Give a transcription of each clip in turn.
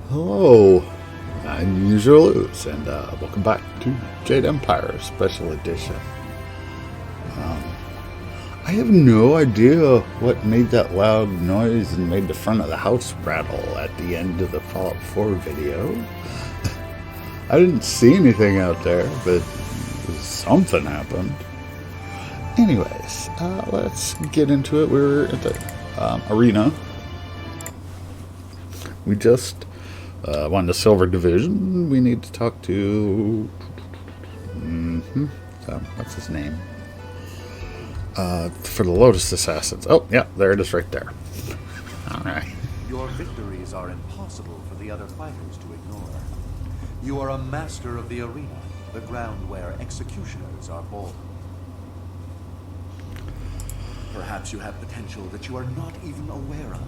Hello, I'm Usual Luz, and welcome back to Jade Empire Special Edition. I have no idea what made that loud noise and made the front of the house rattle at the end of the Fallout 4 video. I didn't see anything out there, but something happened. Anyways, let's get into it. We're at the arena. We just won the Silver Division. We need to talk to... what's his name? For the Lotus Assassins. Oh, yeah, there it is right there. Alright. Your victories are impossible for the other fighters to ignore. You are a master of the arena, the ground where executioners are born. Perhaps you have potential that you are not even aware of.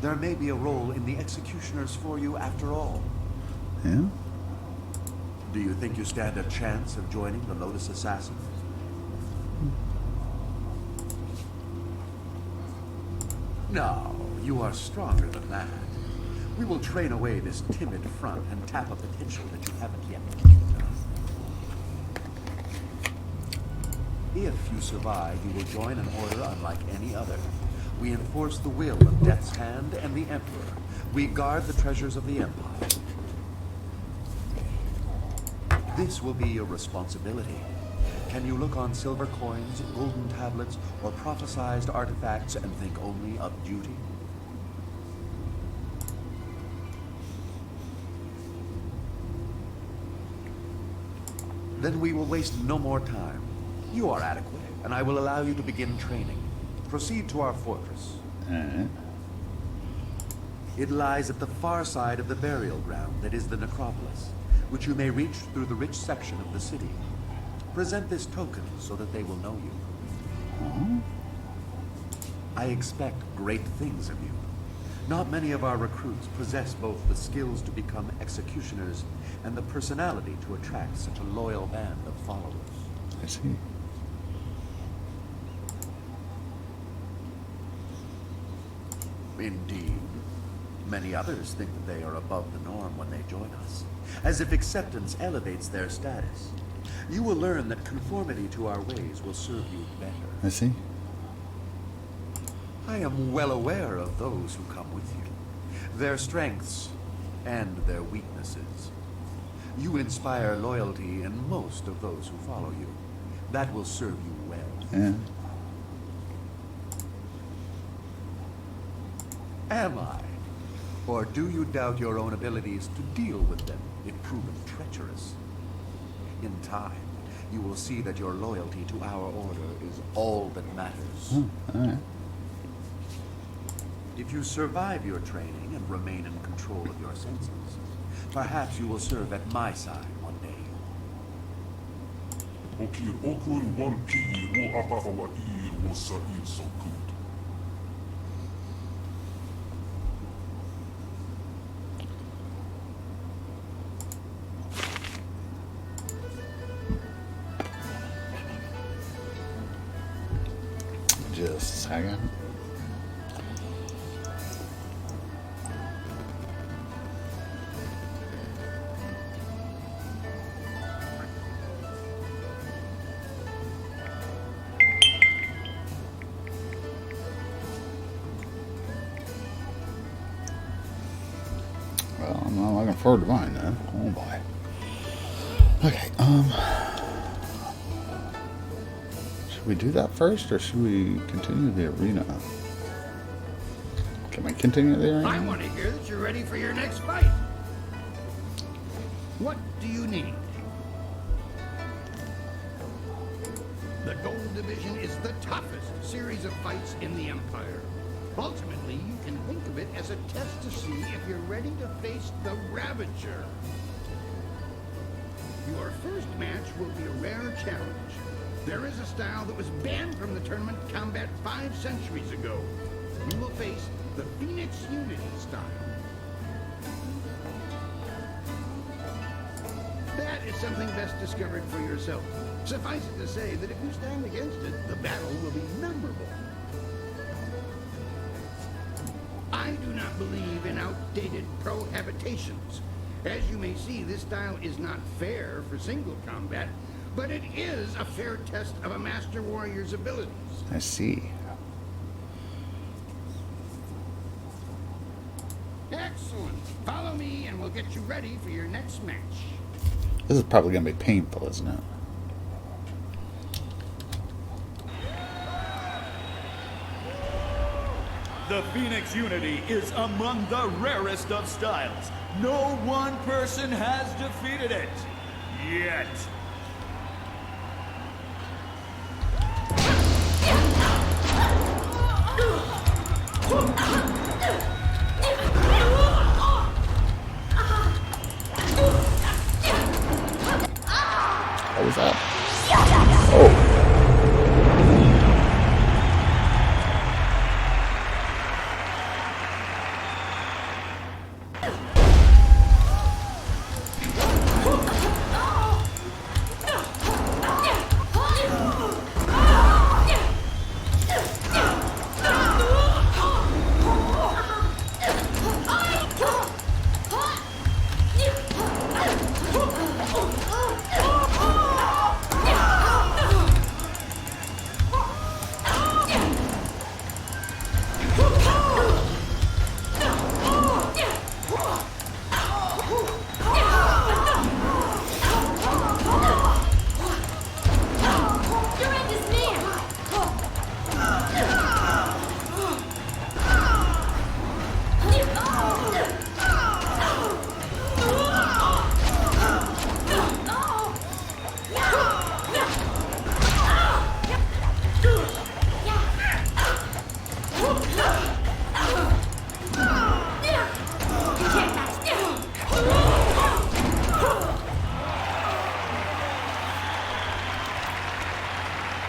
There may be a role in the executioners for you after all. Yeah? Do you think you stand a chance of joining the Lotus Assassin? No, you are stronger than that. We will train away this timid front and tap a potential that you haven't yet achieved. If you survive, you will join an order unlike any other. We enforce the will of Death's Hand and the Emperor. We guard the treasures of the Empire. This will be your responsibility. Can you look on silver coins, golden tablets, or prophesized artifacts and think only of duty? Then we will waste no more time. You are adequate, and I will allow you to begin training. Proceed to our fortress. It lies at the far side of the burial ground that is the necropolis, which you may reach through the rich section of the city. Present this token so that they will know you. I expect great things of you. Not many of our recruits possess both the skills to become executioners and the personality to attract such a loyal band of followers. I see. Indeed. Many others think that they are above the norm when they join us, as if acceptance elevates their status. You will learn that conformity to our ways will serve you better. I see. I am well aware of those who come with you, their strengths and their weaknesses. You inspire loyalty in most of those who follow you. That will serve you well. Yeah. Am I? Or do you doubt your own abilities to deal with them if proven treacherous? In time, you will see that your loyalty to our order is all that matters. Alright. If you survive your training and remain in control of your senses, perhaps you will serve at my side one day. Just a second. Well, I'm not looking forward to mine then. Oh boy. Okay, should we do that first, or should we continue the arena? Can we continue the arena? I want to hear that you're ready for your next fight. What do you need? The Gold Division is the toughest series of fights in the Empire. Ultimately, you can think of it as a test to see if you're ready to face the Ravager. Your first match will be a rare challenge. There is a style that was banned from the tournament combat 5 centuries ago. You will face the Phoenix Unity style. That is something best discovered for yourself. Suffice it to say that if you stand against it, the battle will be memorable. I do not believe in outdated Pro habitations. As you may see, this style is not fair for single combat, but it is a fair test of a Master Warrior's abilities. I see. Excellent. Follow me and we'll get you ready for your next match. This is probably going to be painful, isn't it? The Phoenix Unity is among the rarest of styles. No one person has defeated it. Yet. What was that? Oh.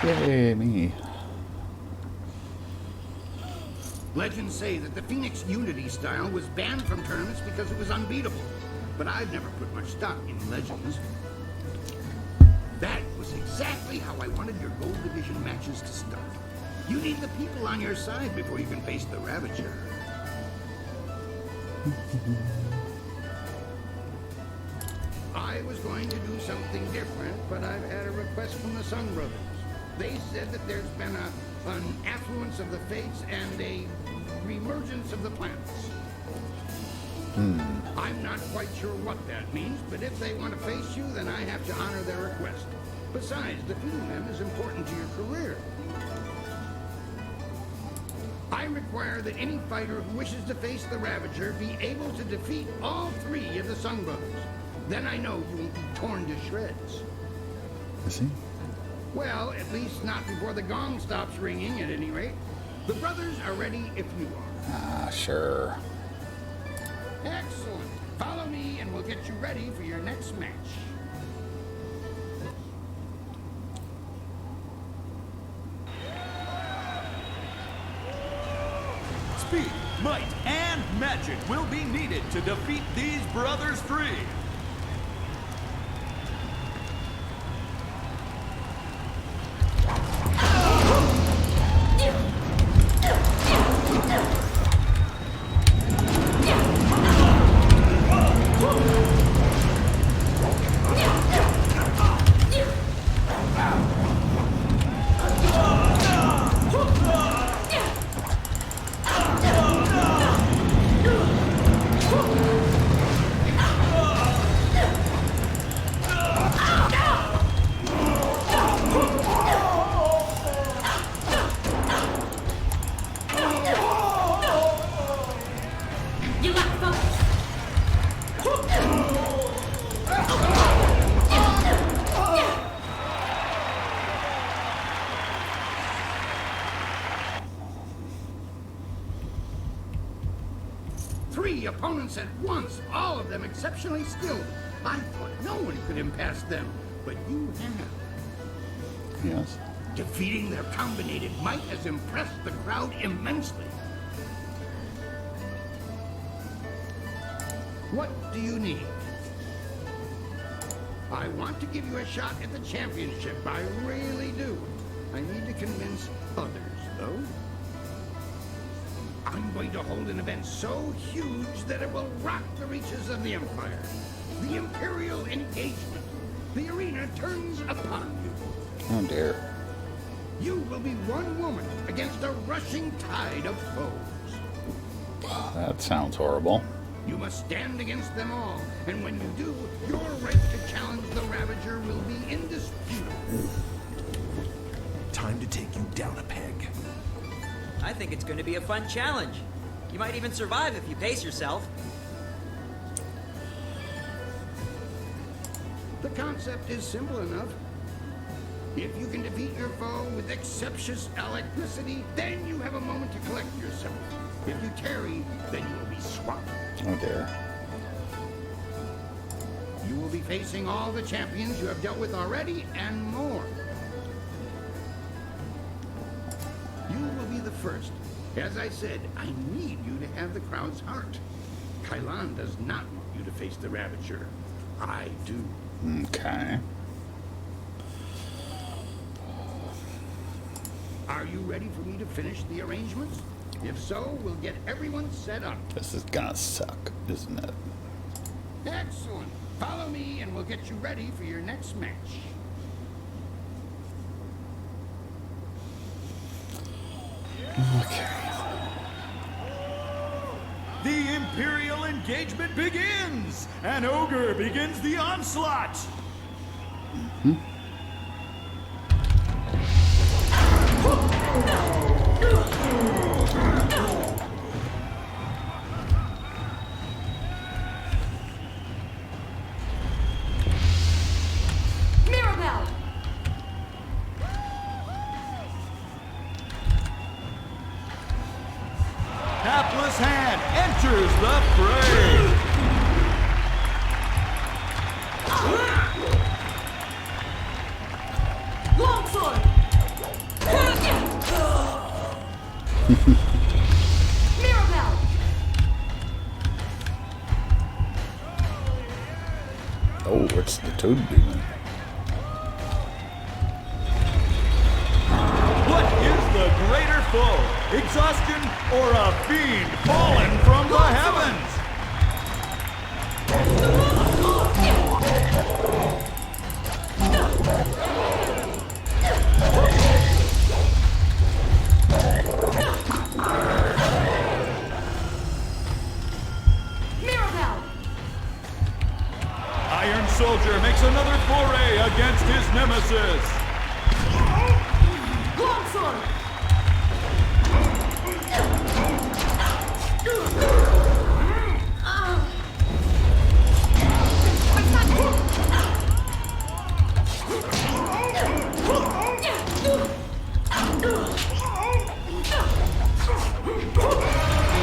Yay, me. Legends say that the Phoenix Unity style was banned from tournaments because it was unbeatable. But I've never put much stock in legends. That was exactly how I wanted your Gold Division matches to start. You need the people on your side before you can face the Ravager. I was going to do something different, but I've had a request from the Sun Brothers. They said that there's been an affluence of the fates and a reemergence of the planets. I'm not quite sure what that means, but if they want to face you, then I have to honor their request. Besides, defeating them is important to your career. I require that any fighter who wishes to face the Ravager be able to defeat all three of the Sun Brothers. Then I know you won't be torn to shreds. Is he? Well, at least not before the gong stops ringing, at any rate. The brothers are ready if you are. Ah, sure. Excellent. Follow me and we'll get you ready for your next match. Speed, might, and magic will be needed to defeat these brothers three. Three opponents at once, all of them exceptionally skilled. I thought no one could impass them, but you have. Yes. Defeating their combinated might has impressed the crowd immensely. What do you need? I want to give you a shot at the championship. I really do. I need to convince others, though. I'm going to hold an event so huge that it will rock the reaches of the Empire. The Imperial Engagement. The arena turns upon you. Oh dear. You will be one woman against a rushing tide of foes. That sounds horrible. You must stand against them all, and when you do, your right to challenge the Ravager will be indisputable. Time to take you down a peg. I think it's going to be a fun challenge. You might even survive if you pace yourself. The concept is simple enough. If you can defeat your foe with exceptious alacrity, then you have a moment to collect yourself. If you tarry, then you will be swamped. Oh dear. You will be facing all the champions you have dealt with already and more. You will be the first. As I said, I need you to have the crowd's heart. Kailan does not want you to face the Ravager. I do. Okay. Are you ready for me to finish the arrangements? If so, we'll get everyone set up. This is gonna suck, isn't it? Excellent. Follow me and we'll get you ready for your next match. Okay. The Imperial engagement begins! An ogre begins the onslaught! Mirabelle! Hapless Hand enters the fray! Longsword! Mirabelle! Oh, what's the toad doing? What is the greater foe? Exhaustion or a fiend fallen from the heavens? Mirabelle! Iron Soldier makes another foray against his nemesis. Longsword!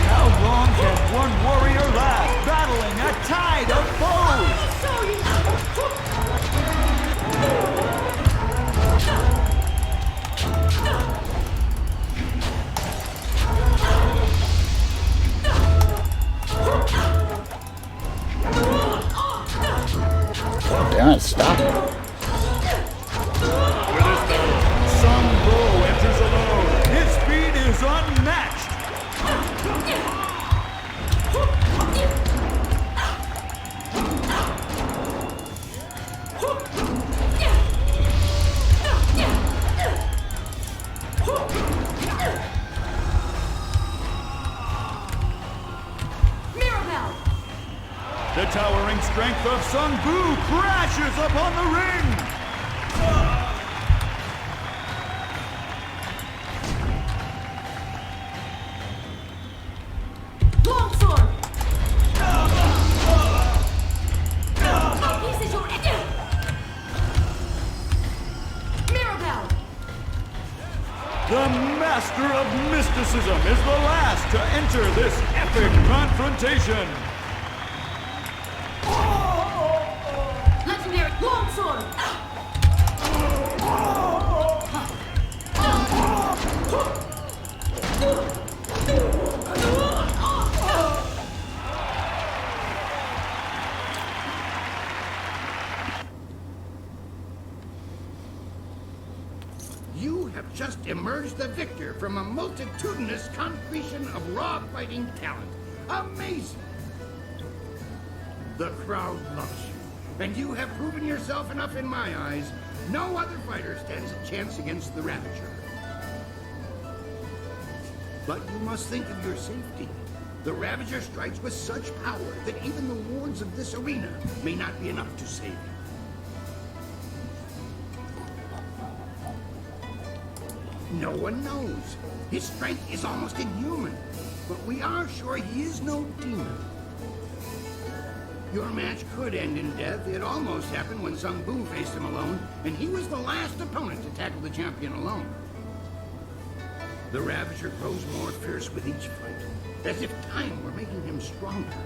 How long can one warrior last, battling a tide of foes? Damn it, stop. With his third, Sun Bu enters alone. His speed is unmatched. Mirabelle! The towering strength of Sun Bu crashes upon the ring. Longsword! This is your Mirabelle! The master of mysticism is the last to enter this epic confrontation. Legendary Longsword! You have just emerged the victor from a multitudinous concretion of raw fighting talent. Amazing! The crowd loves you, and you have proven yourself enough in my eyes. No other fighter stands a chance against the Ravager. But you must think of your safety. The Ravager strikes with such power that even the wards of this arena may not be enough to save you. No one knows. His strength is almost inhuman, but we are sure he is no demon. Your match could end in death. It almost happened when Sung Bu faced him alone, and he was the last opponent to tackle the champion alone. The Ravager grows more fierce with each fight, as if time were making him stronger.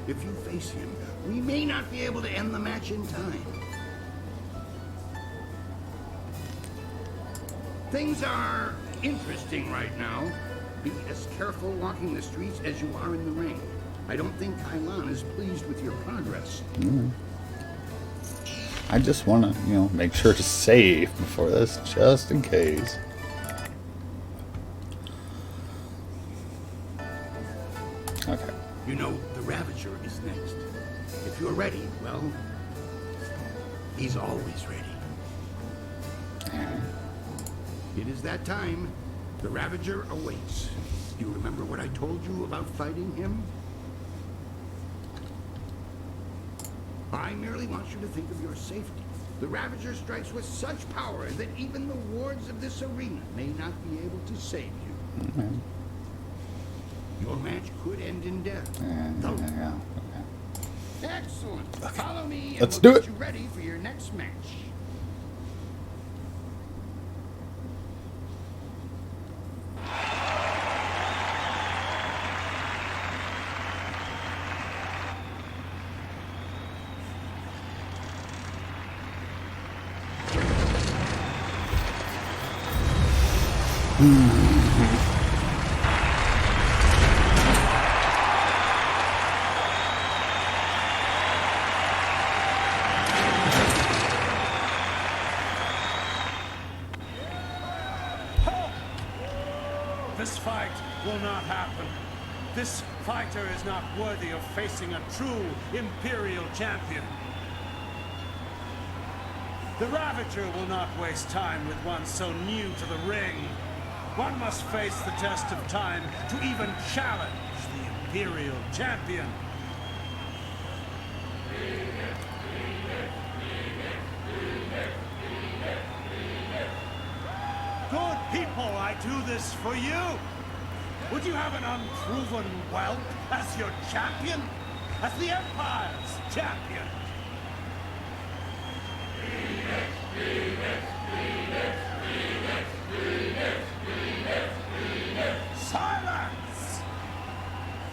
If you face him, we may not be able to end the match in time. Things are interesting right now. Be as careful walking the streets as you are in the ring. I don't think Kailan is pleased with your progress. I just want to, make sure to save before this, just in case. Okay. You know, the Ravager is next. If you're ready, well, he's always ready. It is that time. The Ravager awaits. Do you remember what I told you about fighting him? I merely want you to think of your safety. The Ravager strikes with such power that even the wards of this arena may not be able to save you. Your match could end in death. Excellent. Follow me and Let's we'll do get it. you ready for your next match. This fight will not happen. This fighter is not worthy of facing a true Imperial champion. The Ravager will not waste time with one so new to the ring. One must face the test of time to even challenge the Imperial champion. Good people, I do this for you. Would you have an unproven whelp as your champion? As the Empire's champion? Silence!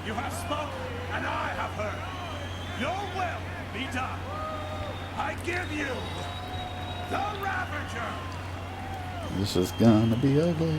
You have spoken, and I have heard. Your will be done. I give you the Ravager! This is gonna be ugly.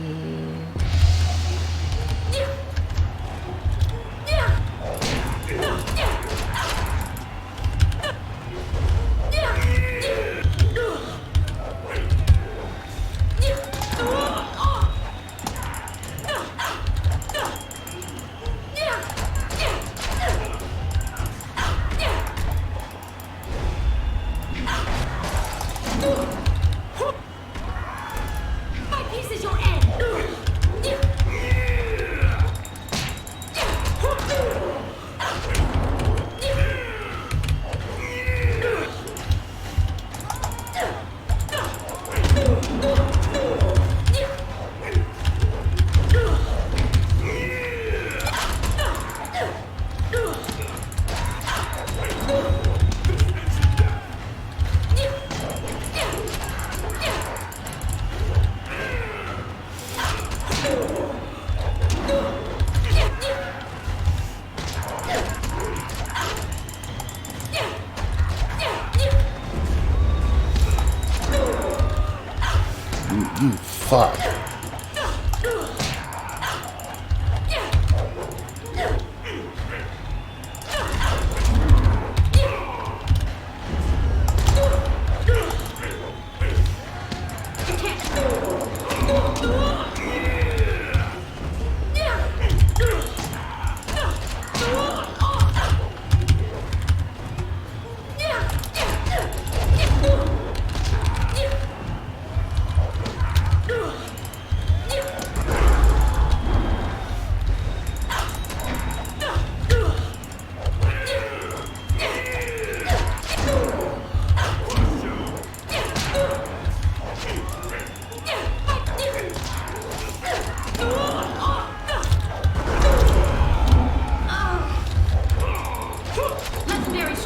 My piece is your end. Fuck.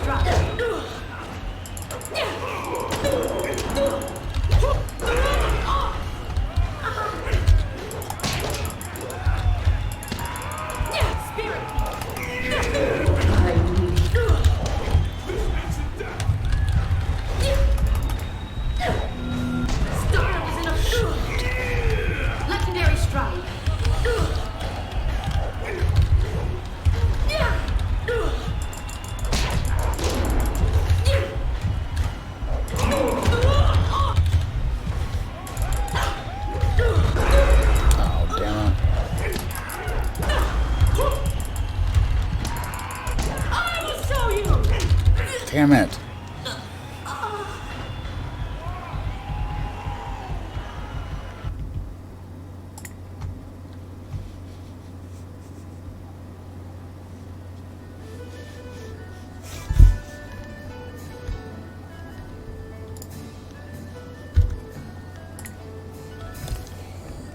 strike. Legendary strike. Oh, damn it. I will show you. Damn it.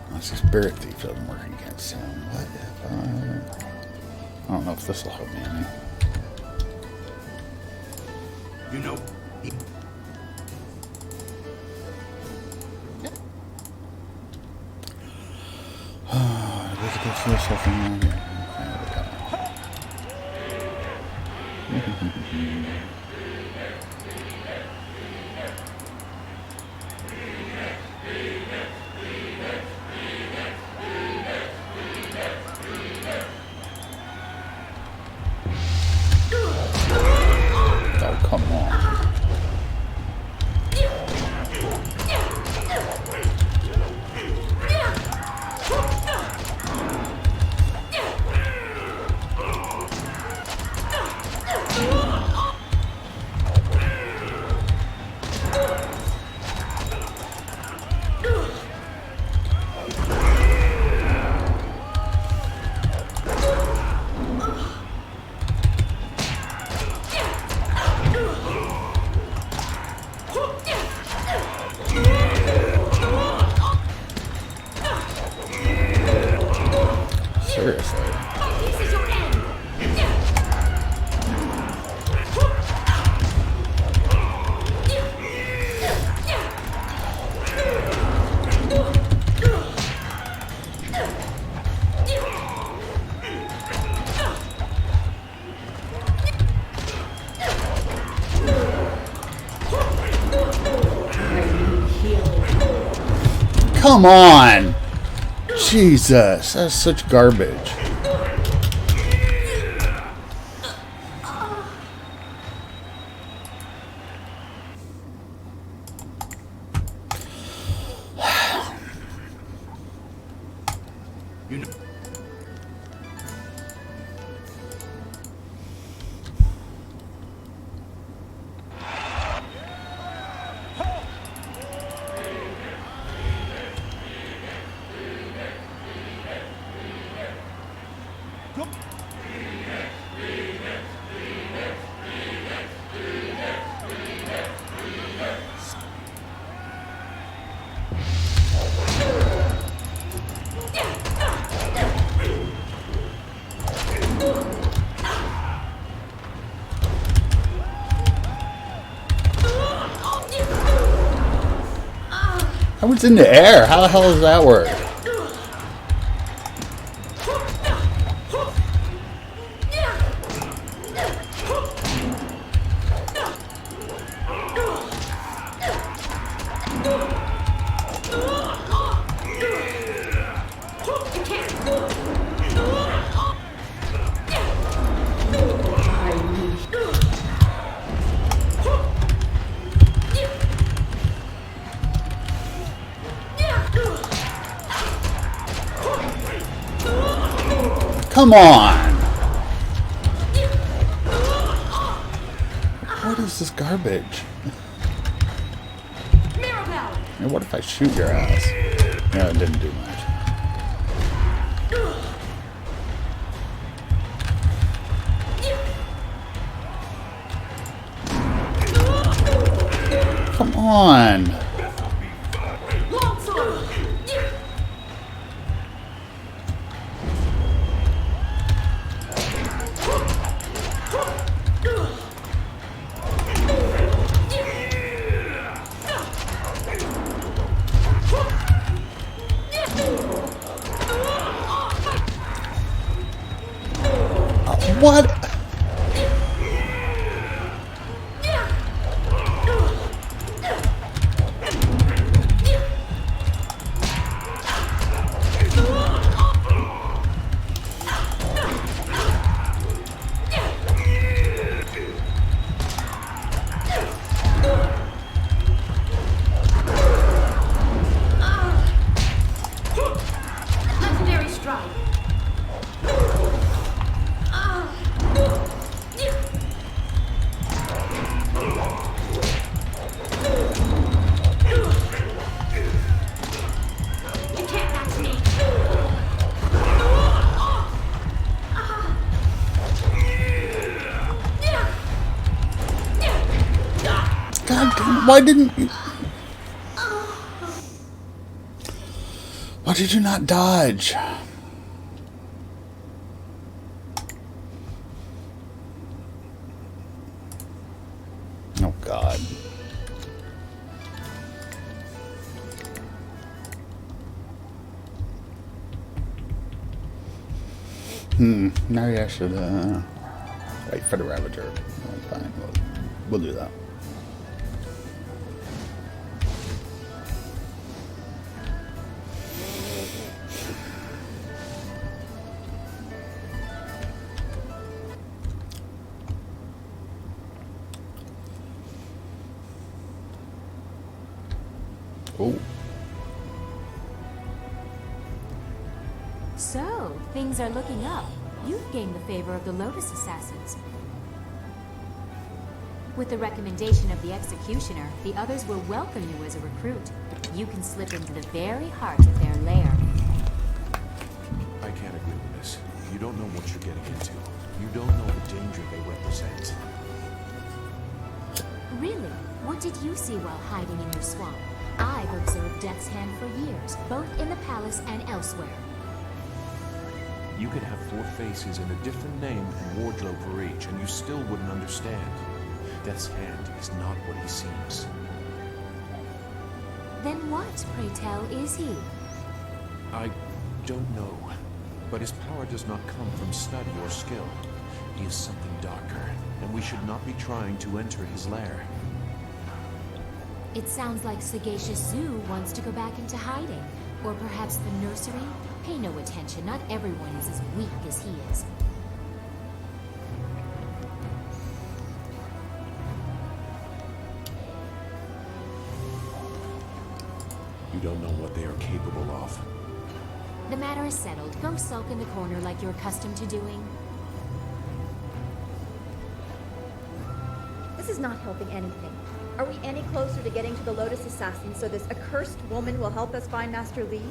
Unless the spirit thief doesn't work against him. What if I don't know if this will help me any. You know, Let's go through something here. Oh, come on. Seriously. This is your end. Come on! Jesus, that's such garbage. you know. I was in the air. How the hell does that work? Come on! What is this garbage? Mirabelle. And what if I shoot your ass? No, it didn't do much. Come on! Longsword. God damn, why didn't you? Why did you not dodge? Oh, God. Maybe I should, wait for the Ravager. Fine, we'll do that. Oh. So, things are looking up. You've gained the favor of the Lotus Assassins. With the recommendation of the Executioner, the others will welcome you as a recruit. You can slip into the very heart of their lair. I can't agree with this. You don't know what you're getting into. You don't know the danger they represent. Really? What did you see while hiding in your swamp? I've observed Death's Hand for years, both in the palace and elsewhere. You could have 4 faces and a different name and wardrobe for each, and you still wouldn't understand. Death's Hand is not what he seems. Then what, pray tell, is he? I don't know, but his power does not come from study or skill. He is something darker, and we should not be trying to enter his lair. It sounds like Sagacious Zoo wants to go back into hiding. Or perhaps the nursery? Pay no attention, not everyone is as weak as he is. You don't know what they are capable of. The matter is settled. Go sulk in the corner like you're accustomed to doing. This is not helping anything. Are we any closer to getting to the Lotus Assassin so this accursed woman will help us find Master Li?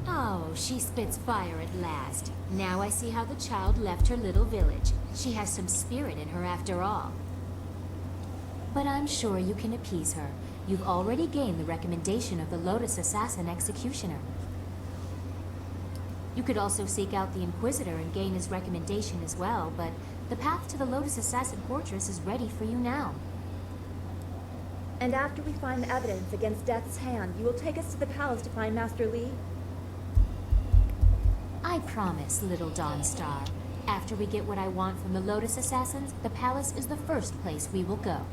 Oh, she spits fire at last. Now I see how the child left her little village. She has some spirit in her after all. But I'm sure you can appease her. You've already gained the recommendation of the Lotus Assassin Executioner. You could also seek out the Inquisitor and gain his recommendation as well, but the path to the Lotus Assassin Fortress is ready for you now. And after we find the evidence against Death's Hand, you will take us to the palace to find Master Li? I promise, little Dawnstar. After we get what I want from the Lotus Assassins, the palace is the first place we will go.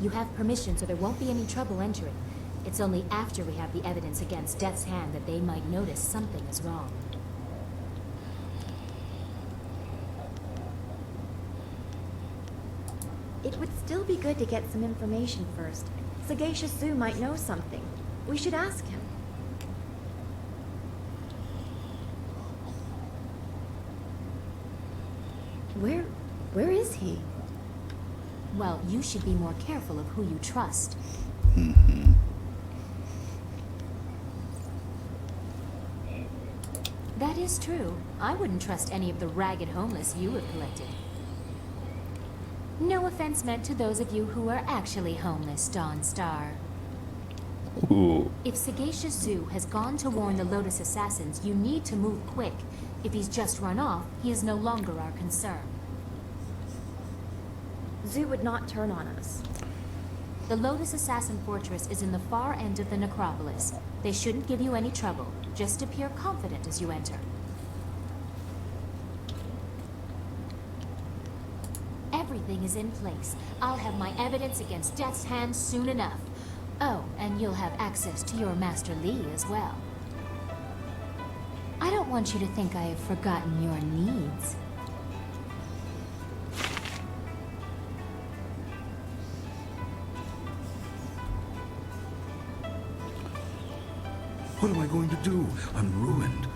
You have permission, so there won't be any trouble entering. It's only after we have the evidence against Death's Hand that they might notice something is wrong. It would still be good to get some information first. Sagacious Zoo might know something. We should ask him. Where is he? Well, you should be more careful of who you trust. That is true. I wouldn't trust any of the ragged homeless you have collected. No offense meant to those of you who are actually homeless, Dawnstar. Ooh. If Sagacious Zoo has gone to warn the Lotus Assassins, you need to move quick. If he's just run off, he is no longer our concern. Zoo would not turn on us. The Lotus Assassin Fortress is in the far end of the necropolis. They shouldn't give you any trouble. Just appear confident as you enter. Everything is in place. I'll have my evidence against Death's Hand soon enough. Oh, and you'll have access to your Master Li as well. I don't want you to think I have forgotten your needs. What am I going to do? I'm ruined.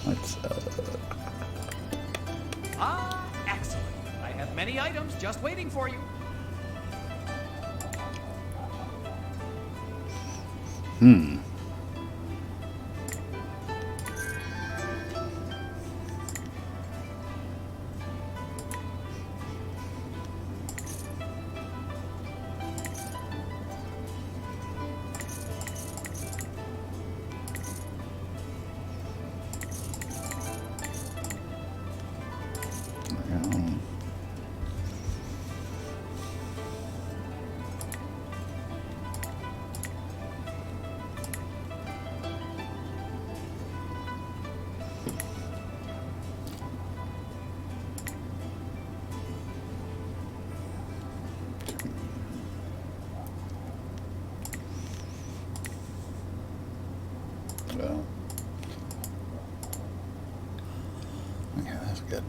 Let's, Ah, excellent. many items just waiting for you. Well, okay, that's good.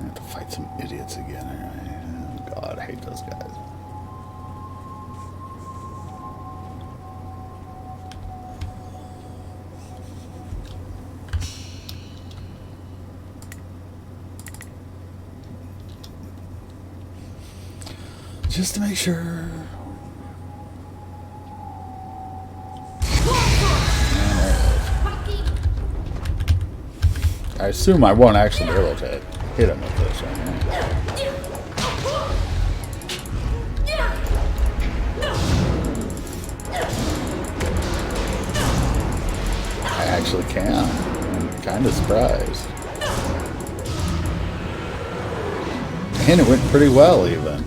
I have to fight some idiots again. Oh God, I hate those guys. Just to make sure. I assume I won't actually be able to hit him with this right now. I actually can. I'm kind of surprised. And it went pretty well, even.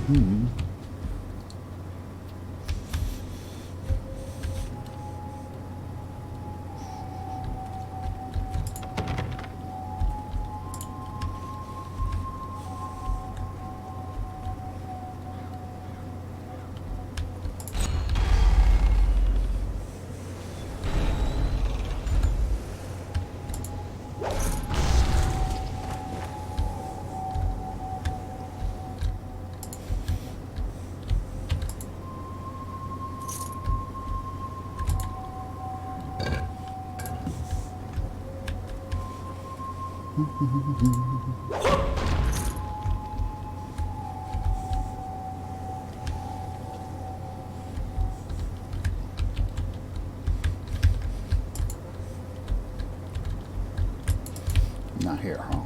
Not here, huh?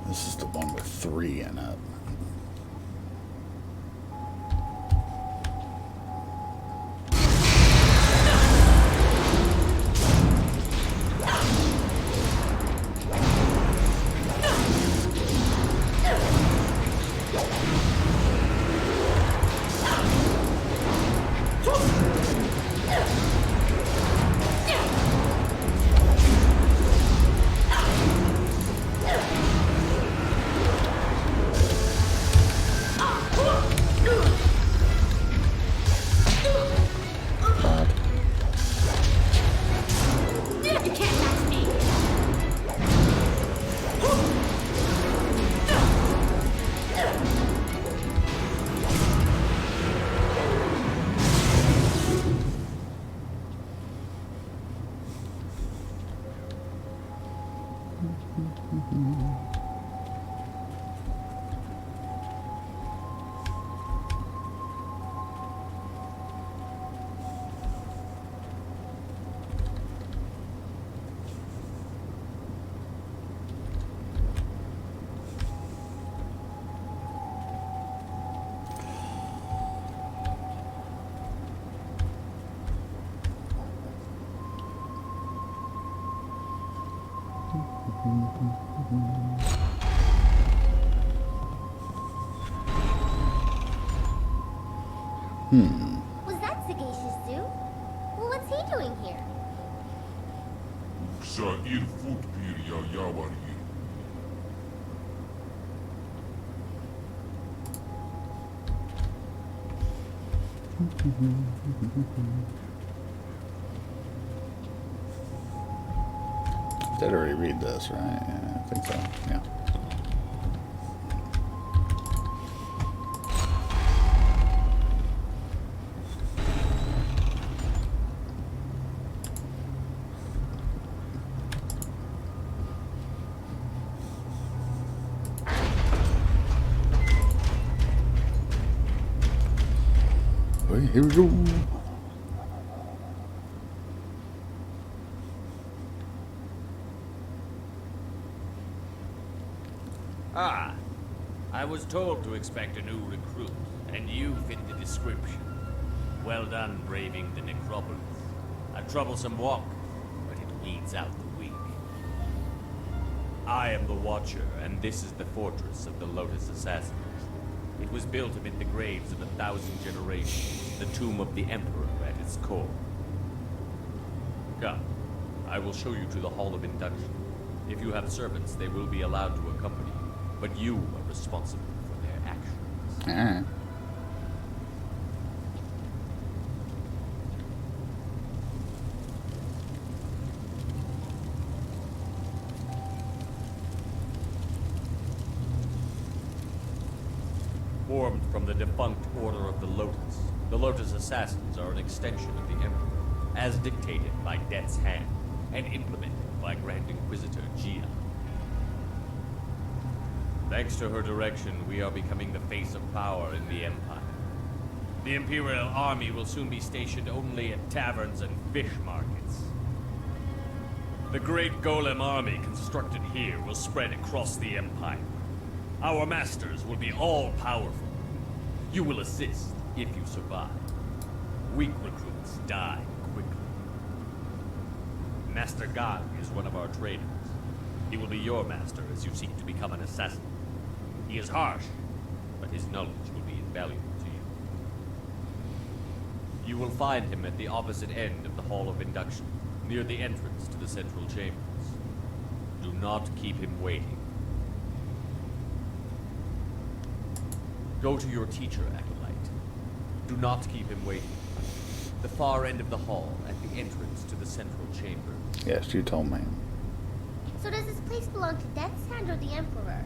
This is the one with 3 in it. Was that Sagacious Zoo? Well, what's he doing here? Did I already read this, right? Yeah, I think so. Yeah. Okay, here we go. Ah, I was told to expect a new recruit, and you fit the description. Well done braving the necropolis. A troublesome walk, but it weeds out the weak. I am the Watcher, and this is the fortress of the Lotus Assassins. It was built amid the graves of 1,000 generations, the tomb of the Emperor at its core. Come, I will show you to the Hall of Induction. If you have servants, they will be allowed to accompany you, but you are responsible for their actions. Alright. Formed from the defunct Order of the Lotus Assassins are an extension of the Emperor, as dictated by Death's Hand, and implemented by Grand Inquisitor Jade. Thanks to her direction, we are becoming the face of power in the Empire. The Imperial Army will soon be stationed only at taverns and fish markets. The great Golem army constructed here will spread across the Empire. Our masters will be all-powerful. You will assist if you survive. Weak recruits die quickly. Master God is one of our traitors. He will be your master as you seek to become an assassin. He is harsh, but his knowledge will be invaluable to you. You will find him at the opposite end of the Hall of Induction, near the entrance to the central chambers. Do not keep him waiting. Go to your teacher, Acolyte. Do not keep him waiting. The far end of the hall, at the entrance to the central chamber. Yes, you told me. So does this place belong to Death's Hand or the Emperor?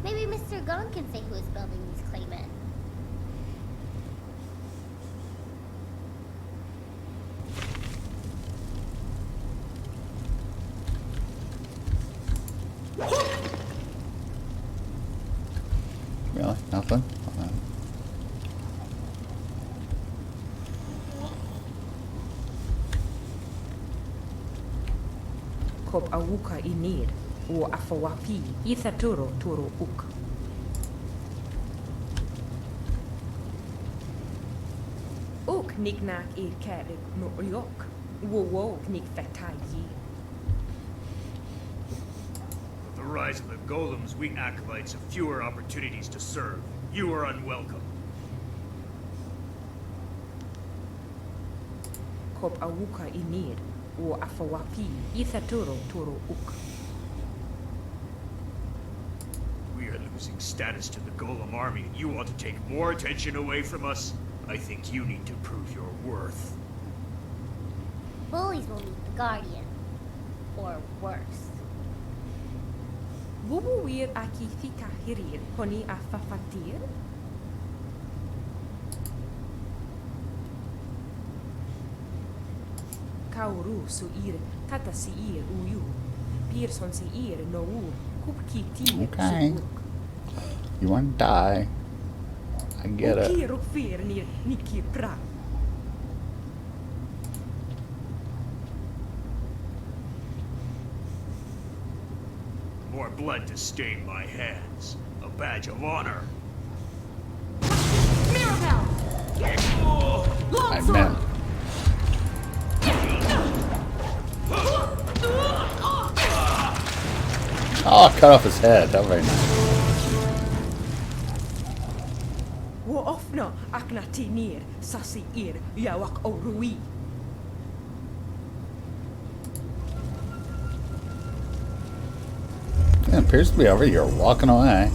Maybe Mr. Gon can say who is building these claymen. Really? Nothing? Kop awuka inir, o afawapi, ithaturo turo uk. Uk niknak ir kerik no yok, wo knik fetai yi. With the rise of the golems, we acolytes have fewer opportunities to serve. You are unwelcome. Kop awuka inir, o afawapi, ithaturo turo uk. We are losing status to the golem army, and you want to take more attention away from us? I think you need to prove your worth. Bullies will meet the Guardian. Or worse. Wubuwir aki thika hirir, honi afafatir? Kauru su ir, tata si ir uyu. Pearson si ir no ur, kupki tir Okay. su uk. You want to die. I get it. Ukir ukfir nir nikir pra. More blood to stain my hands. A badge of honor. Mirabelle! I meant. Oh, cut off his head. How very nice. Wo ofno aknati nir sasi ir yawak orui. It appears to be over here, walking away.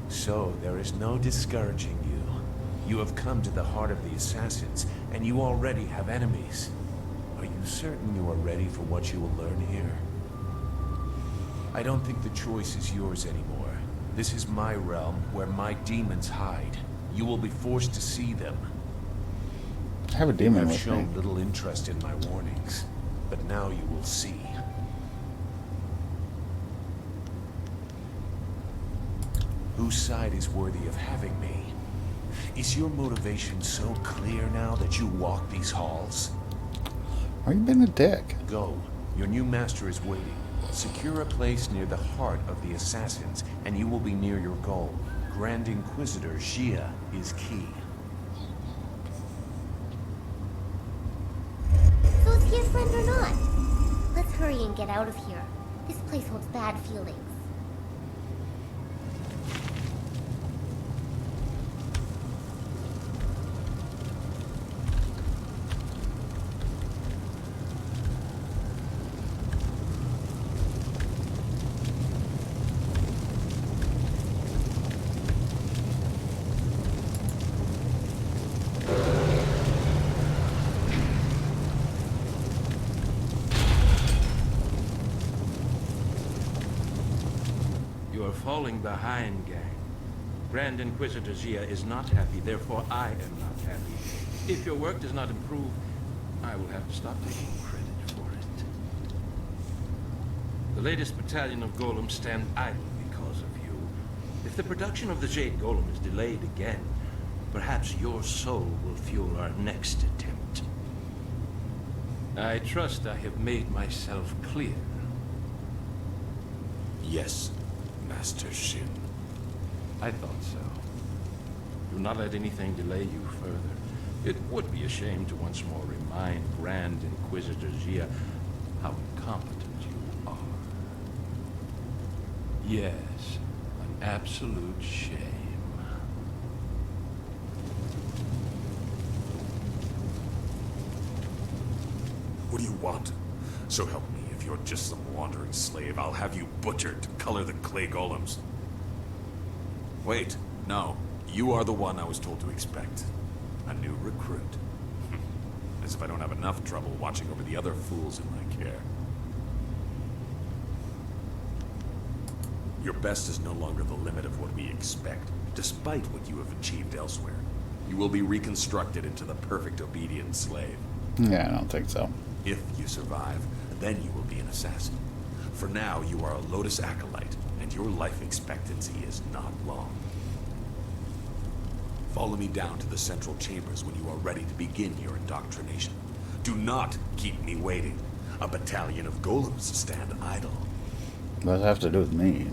So, there is no discouraging you. You have come to the heart of the Assassins, and you already have enemies. Are you certain you are ready for what you will learn here? I don't think the choice is yours anymore. This is my realm, where my demons hide. You will be forced to see them. I have a demon You have with shown me. little interest in my warnings, but now you will see. Whose side is worthy of having me? Is your motivation so clear now that you walk these halls? Are you being a dick? Go. Your new master is waiting. Secure a place near the heart of the Assassins, and you will be near your goal. Grand Inquisitor Jia is key. So is he a friend or not? Let's hurry and get out of here. This place holds bad feelings. You are falling behind, gang. Grand Inquisitor Jia is not happy, therefore I am not happy. If your work does not improve, I will have to stop taking credit for it. The latest battalion of golems stand idle because of you. If the production of the Jade golem is delayed again, perhaps your soul will fuel our next attempt. I trust I have made myself clear. Yes, Master Shin. I thought so. Do not let anything delay you further. It would be a shame to once more remind Grand Inquisitor Jia how incompetent you are. Yes, an absolute shame. What do you want? So help me, if you're just some wandering slave, I'll have you butchered to color the clay golems. Wait, no. You are the one I was told to expect. A new recruit. As if I don't have enough trouble watching over the other fools in my care. Your best is no longer the limit of what we expect, despite what you have achieved elsewhere. You will be reconstructed into the perfect obedient slave. Yeah, I don't think so. If you survive, then you will be an assassin. For now, you are a Lotus Acolyte, and your life expectancy is not long. Follow me down to the central chambers when you are ready to begin your indoctrination. Do not keep me waiting. A battalion of golems stand idle. What does that have to do with me?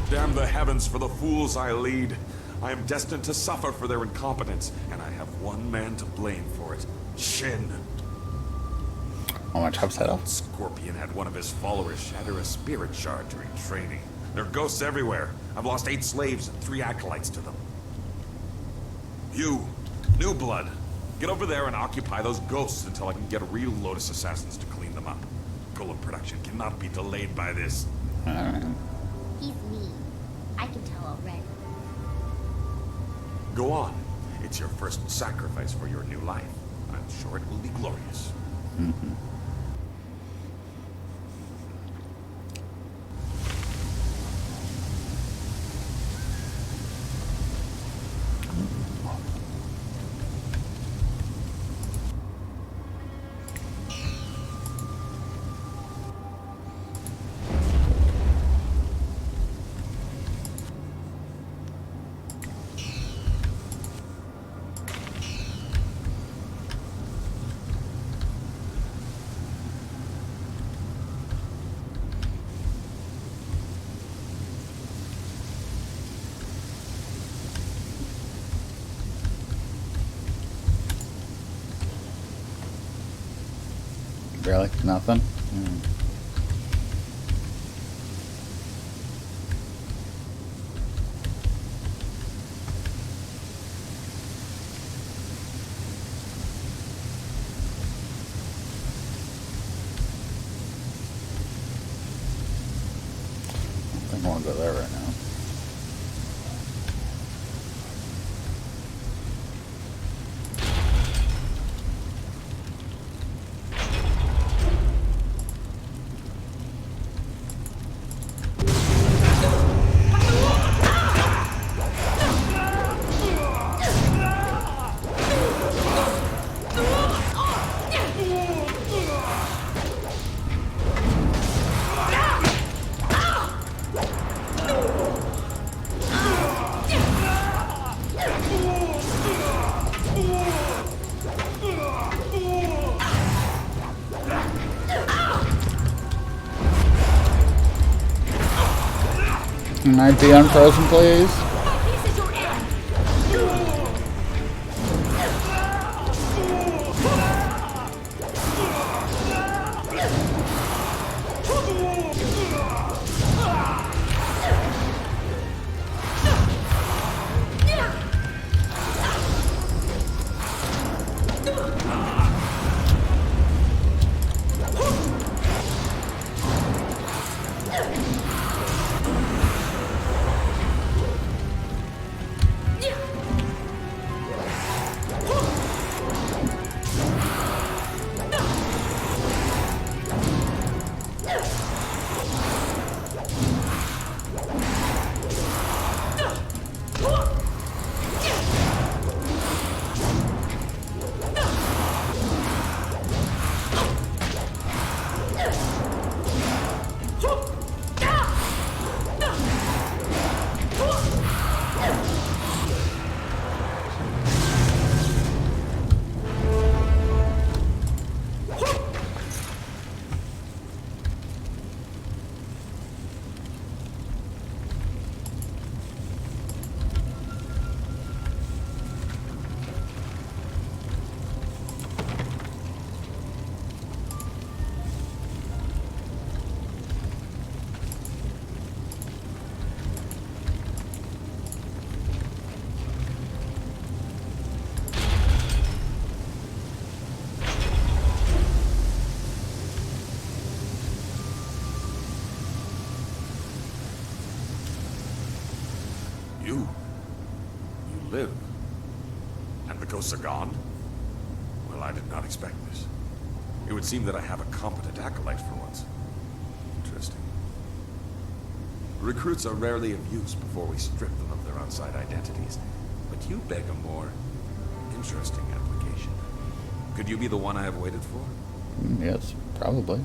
Damn the heavens for the fools I lead. I am destined to suffer for their incompetence, and I have one man to blame for it. Shin. Oh, my chop's head off? Scorpion had one of his followers shatter a spirit shard during training. There are ghosts everywhere. I've lost 8 slaves and 3 acolytes to them. You, New Blood, get over there and occupy those ghosts until I can get real Lotus Assassins to clean them up. Golem production cannot be delayed by this. He's mean. I can tell already. Go on. It's It's your first sacrifice for your new life. I'm sure it will be glorious. Mm-hmm. Really? Nothing? I think I want to go there right now. Can I be unfrozen, please? You live? And the ghosts are gone? Well, I did not expect this. It would seem that I have a competent acolyte for once. Interesting. Recruits are rarely of use before we strip them of their outside identities. But you beg a more interesting application. Could you be the one I have waited for? Yes, probably.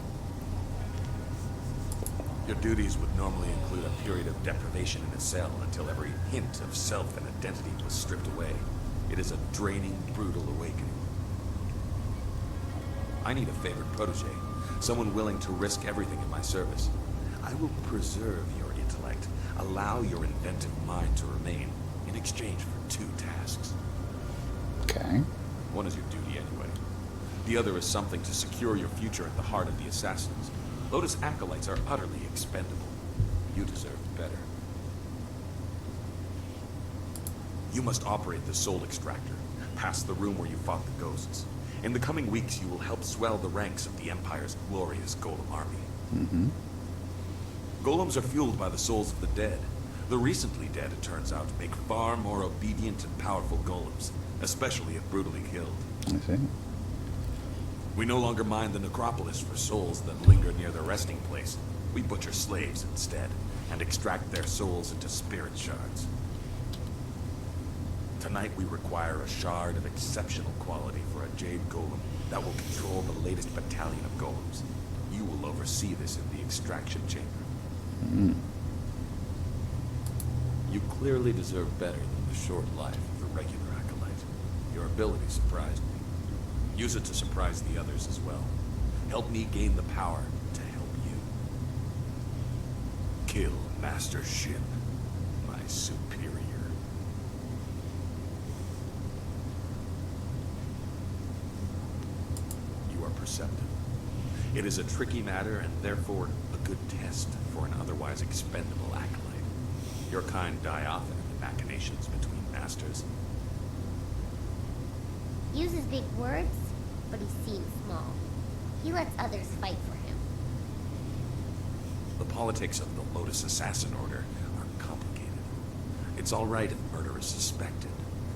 Your duties would normally include a period of deprivation in a cell until every hint of self and identity was stripped away. It is a draining, brutal awakening. I need a favored protege, someone willing to risk everything in my service. I will preserve your intellect, allow your inventive mind to remain, in exchange for 2 tasks. Okay. One is your duty anyway. The other is something to secure your future at the heart of the Assassins. Lotus acolytes are utterly expendable. You deserve better. You must operate the soul extractor, past the room where you fought the ghosts. In the coming weeks, you will help swell the ranks of the Empire's glorious Golem army. Mm-hmm. Golems are fueled by the souls of the dead. The recently dead, it turns out, make far more obedient and powerful golems. especially if brutally killed. I see. We no longer mine the necropolis for souls that linger near their resting place. We butcher slaves instead, and extract their souls into spirit shards. Tonight we require a shard of exceptional quality for a Jade Golem that will control the latest battalion of golems. You will oversee this in the extraction chamber. You clearly deserve better than the short life of the regular acolyte. Your ability surprised me. Use it to surprise the others as well. Help me gain the power to help you. Kill Master Shin, my superior. You are perceptive. It is a tricky matter and therefore a good test for an otherwise expendable acolyte. Your kind die often in the machinations between masters. Uses big words, but he seems small. He lets others fight for him. The politics of the Lotus Assassin Order are complicated. It's all right if murder is suspected,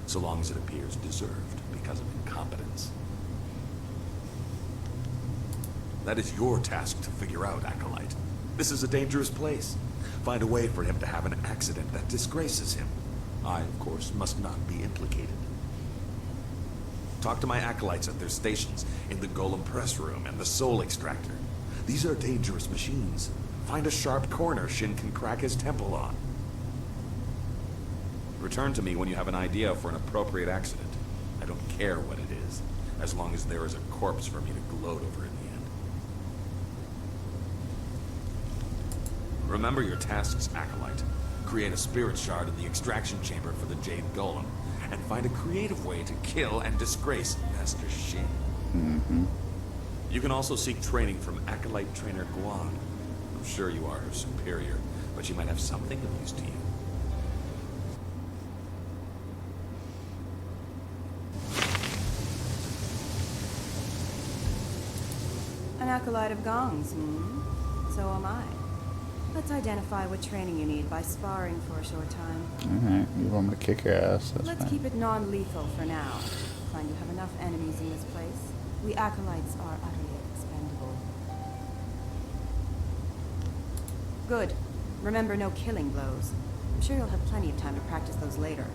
so long as it appears deserved because of incompetence. That is your task to figure out, Acolyte. This is a dangerous place. Find a way for him to have an accident that disgraces him. I, of course, must not be implicated. Talk to my acolytes at their stations in the Golem Press Room and the Soul Extractor. These are dangerous machines. Find a sharp corner Shin can crack his temple on. Return to me when you have an idea for an appropriate accident. I don't care what it is, as long as there is a corpse for me to gloat over in the end. Remember your tasks, Acolyte. Create a spirit shard in the extraction chamber for the Jade Golem, and find a creative way to kill and disgrace Master Shin. You can also seek training from Acolyte Trainer Guan. I'm sure you are her superior, but she might have something of use to you. An acolyte of Gong's, So am I. Let's identify what training you need by sparring for a short time. Alright, you want me to kick your ass? That's Let's fine. keep it non-lethal for now. Find you have enough enemies in this place. We acolytes are utterly expendable. Good. Remember, no killing blows. I'm sure you'll have plenty of time to practice those later.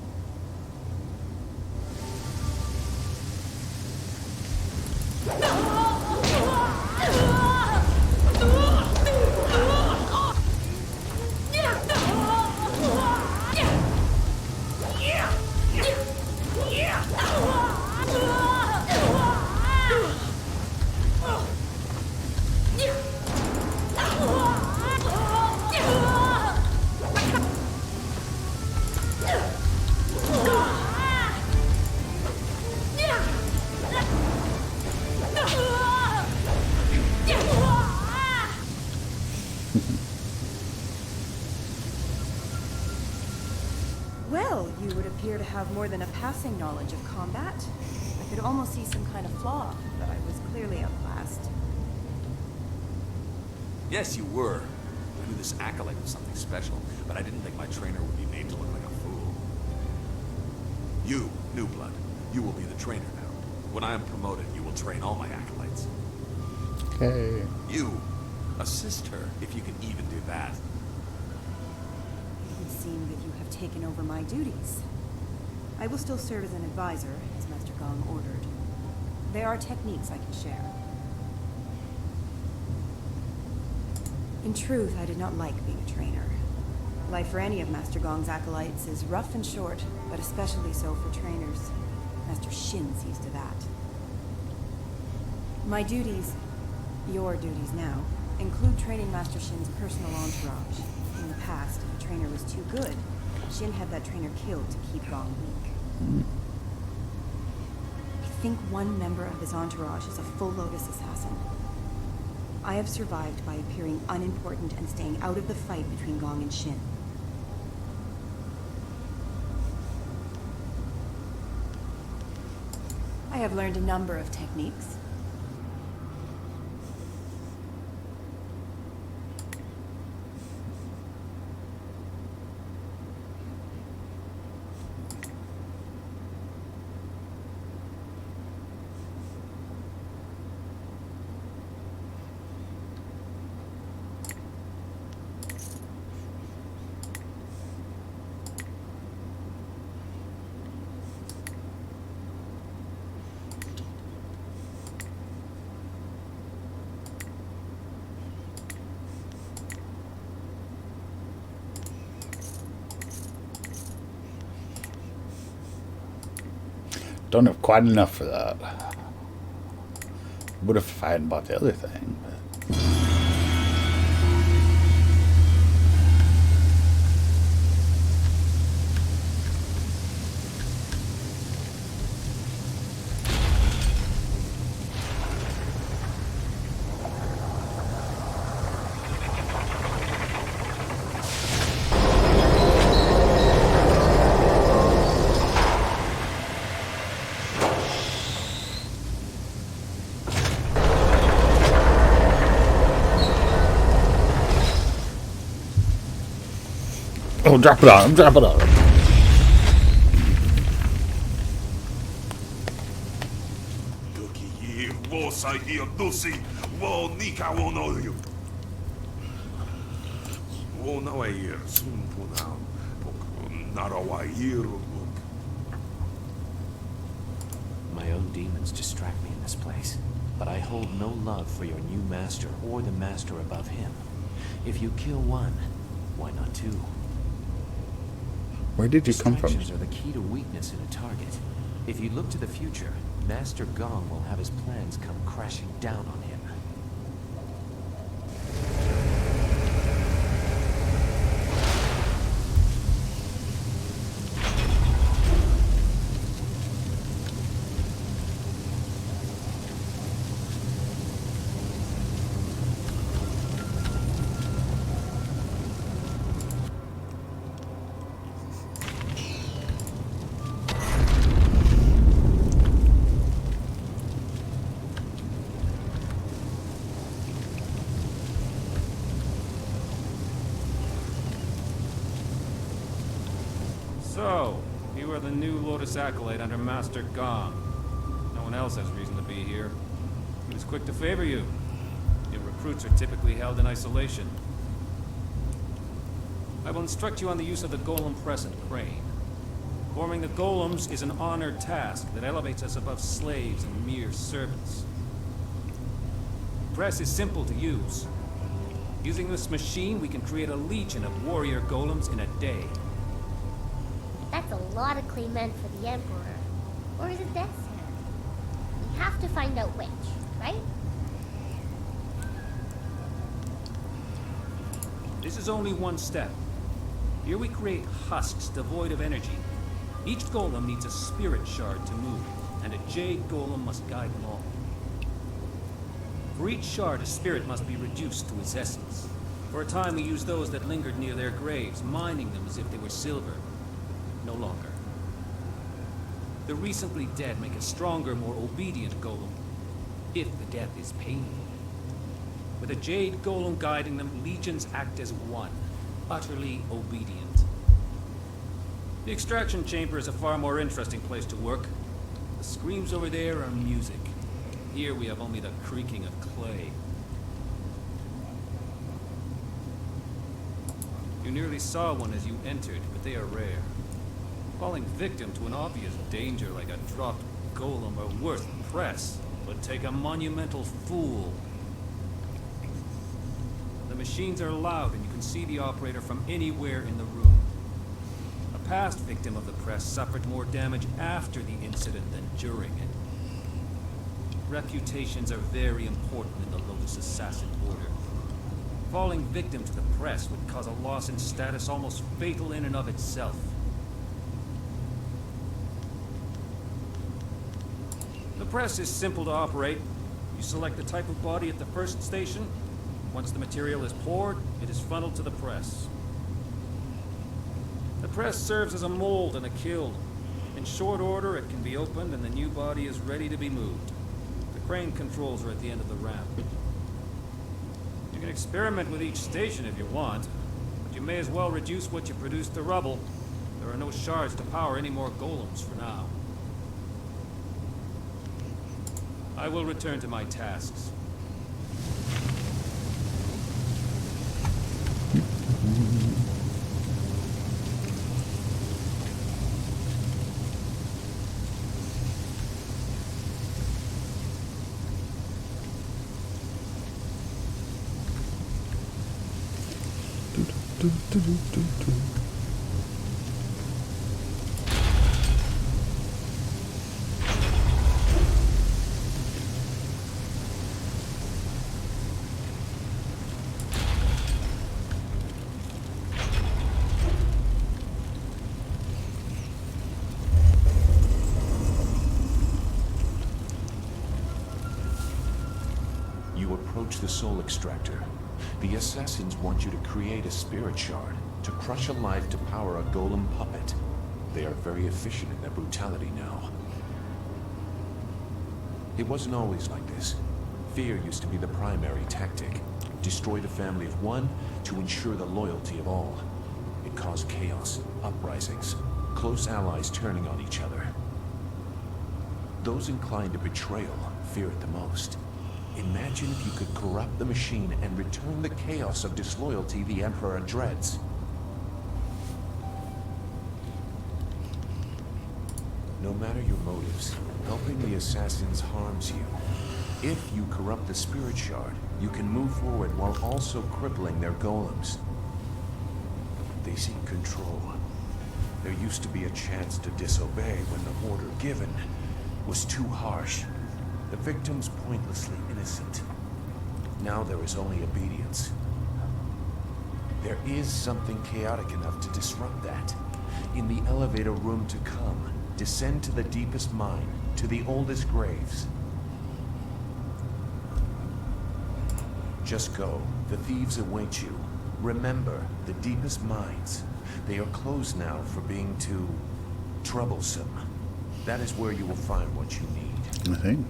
Well, you would appear to have more than a passing knowledge of combat. I could almost see some kind of flaw, but I was clearly outclassed. Yes, you were. I knew this acolyte was something special, but I didn't think my trainer would be made to look like a fool. You, New Blood, you will be the trainer now. When I am promoted, you will train all my acolytes. Okay. You, assist her, if you can even do that. It would seem that you have taken over my duties. I will still serve as an advisor, as Master Gong ordered. There are techniques I can share. In truth, I did not like being a trainer. Life for any of Master Gong's acolytes is rough and short, but especially so for trainers. Master Shin sees to that. My duties, your duties now, include training Master Shin's personal entourage. In the past, if a trainer was too good, Shin had that trainer killed to keep Gong weak. I think one member of his entourage is a full Lotus Assassin. I have survived by appearing unimportant and staying out of the fight between Gong and Shin. I have learned a number of techniques. Don't have quite enough for that. Would have if I hadn't bought the other thing. But. Oh, drop it on him, drop it on him. My own demons distract me in this place, but I hold no love for your new master or the master above him. If you kill one, why not two? Where did you come from? Distractions are the key to weakness in a target. If you look to the future, Master Gong will have his plans come crashing down on him. So, you are the new Lotus Acolyte under Master Gong. No one else has reason to be here. He was quick to favor you. Your recruits are typically held in isolation. I will instruct you on the use of the golem press and crane. Forming the golems is an honored task that elevates us above slaves and mere servants. The press is simple to use. Using this machine, we can create a legion of warrior golems in a day. That's a lot of clay men for the Emperor. Or is it Death's Hand? We have to find out which, right? This is only one step. Here we create husks devoid of energy. Each golem needs a spirit shard to move, and a Jade golem must guide them all. For each shard, a spirit must be reduced to its essence. For a time, we used those that lingered near their graves, mining them as if they were silver. No longer. The recently dead make a stronger, more obedient golem, if the death is painful. With a Jade golem guiding them, legions act as one, utterly obedient. The extraction chamber is a far more interesting place to work. The screams over there are music. Here we have only the creaking of clay. You nearly saw one as you entered, but they are rare. Falling victim to an obvious danger like a dropped golem or worse, press, would take a monumental fool. The machines are loud and you can see the operator from anywhere in the room. A past victim of the press suffered more damage after the incident than during it. Reputations are very important in the Lotus Assassin order. Falling victim to the press would cause a loss in status almost fatal in and of itself. The press is simple to operate. You select the type of body at the first station. Once the material is poured, it is funneled to the press. The press serves as a mold and a kiln. In short order, it can be opened and the new body is ready to be moved. The crane controls are at the end of the ramp. You can experiment with each station if you want, but you may as well reduce what you produce to rubble. There are no shards to power any more golems for now. I will return to my tasks. the soul extractor. The assassins want you to create a spirit shard to crush alive to power a golem puppet. They are very efficient in their brutality now. It wasn't always like this. Fear used to be the primary tactic. Destroy the family of one to ensure the loyalty of all. It caused chaos, uprisings, close allies turning on each other. Those inclined to betrayal fear it the most. Imagine if you could corrupt the machine and return the chaos of disloyalty the Emperor dreads. No matter your motives, helping the assassins harms you. If you corrupt the spirit shard, you can move forward while also crippling their golems. They seek control. There used to be a chance to disobey when the order given was too harsh. The victims pointlessly innocent. Now there is only obedience. There is something chaotic enough to disrupt that. In the elevator room to come, descend to the deepest mine, to the oldest graves. Just go. The thieves await you. Remember, the deepest mines. They are closed now for being too troublesome. That is where you will find what you need. I think.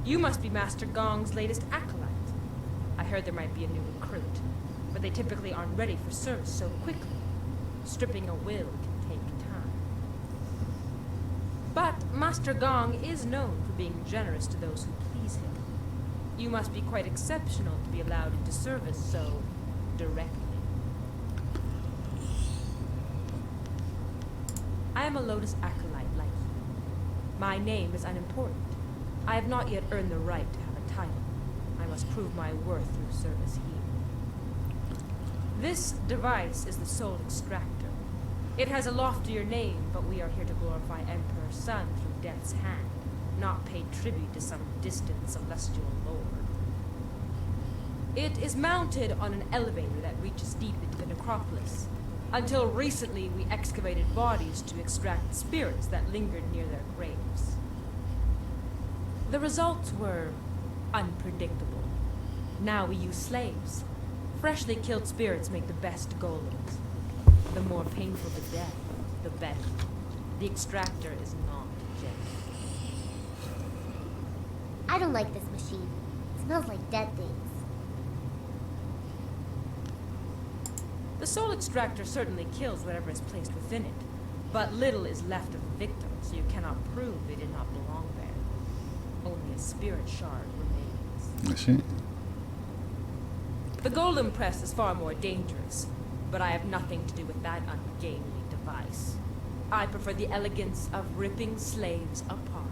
You must be Master Gong's latest acolyte. I heard there might be a new recruit, but they typically aren't ready for service so quickly. Stripping a will can take time. But Master Gong is known for being generous to those who please him. You must be quite exceptional to be allowed into service so directly. I am a Lotus acolyte like you. My name is unimportant. I have not yet earned the right to have a title. I must prove my worth through service here. This device is the soul extractor. It has a loftier name, but we are here to glorify Emperor Sun through death's hand, not pay tribute to some distant celestial lord. It is mounted on an elevator that reaches deep into the necropolis. Until recently, we excavated bodies to extract spirits that lingered near their graves. The results were unpredictable. Now we use slaves. Freshly killed spirits make the best golems. The more painful the death, the better. The extractor is not gentle. I don't like this machine. It smells like dead things. The soul extractor certainly kills whatever is placed within it, but little is left of the victim, so you cannot prove they did not belong there. Only a spirit shard remains. I see. The golem press is far more dangerous, but I have nothing to do with that ungainly device. I prefer the elegance of ripping slaves apart.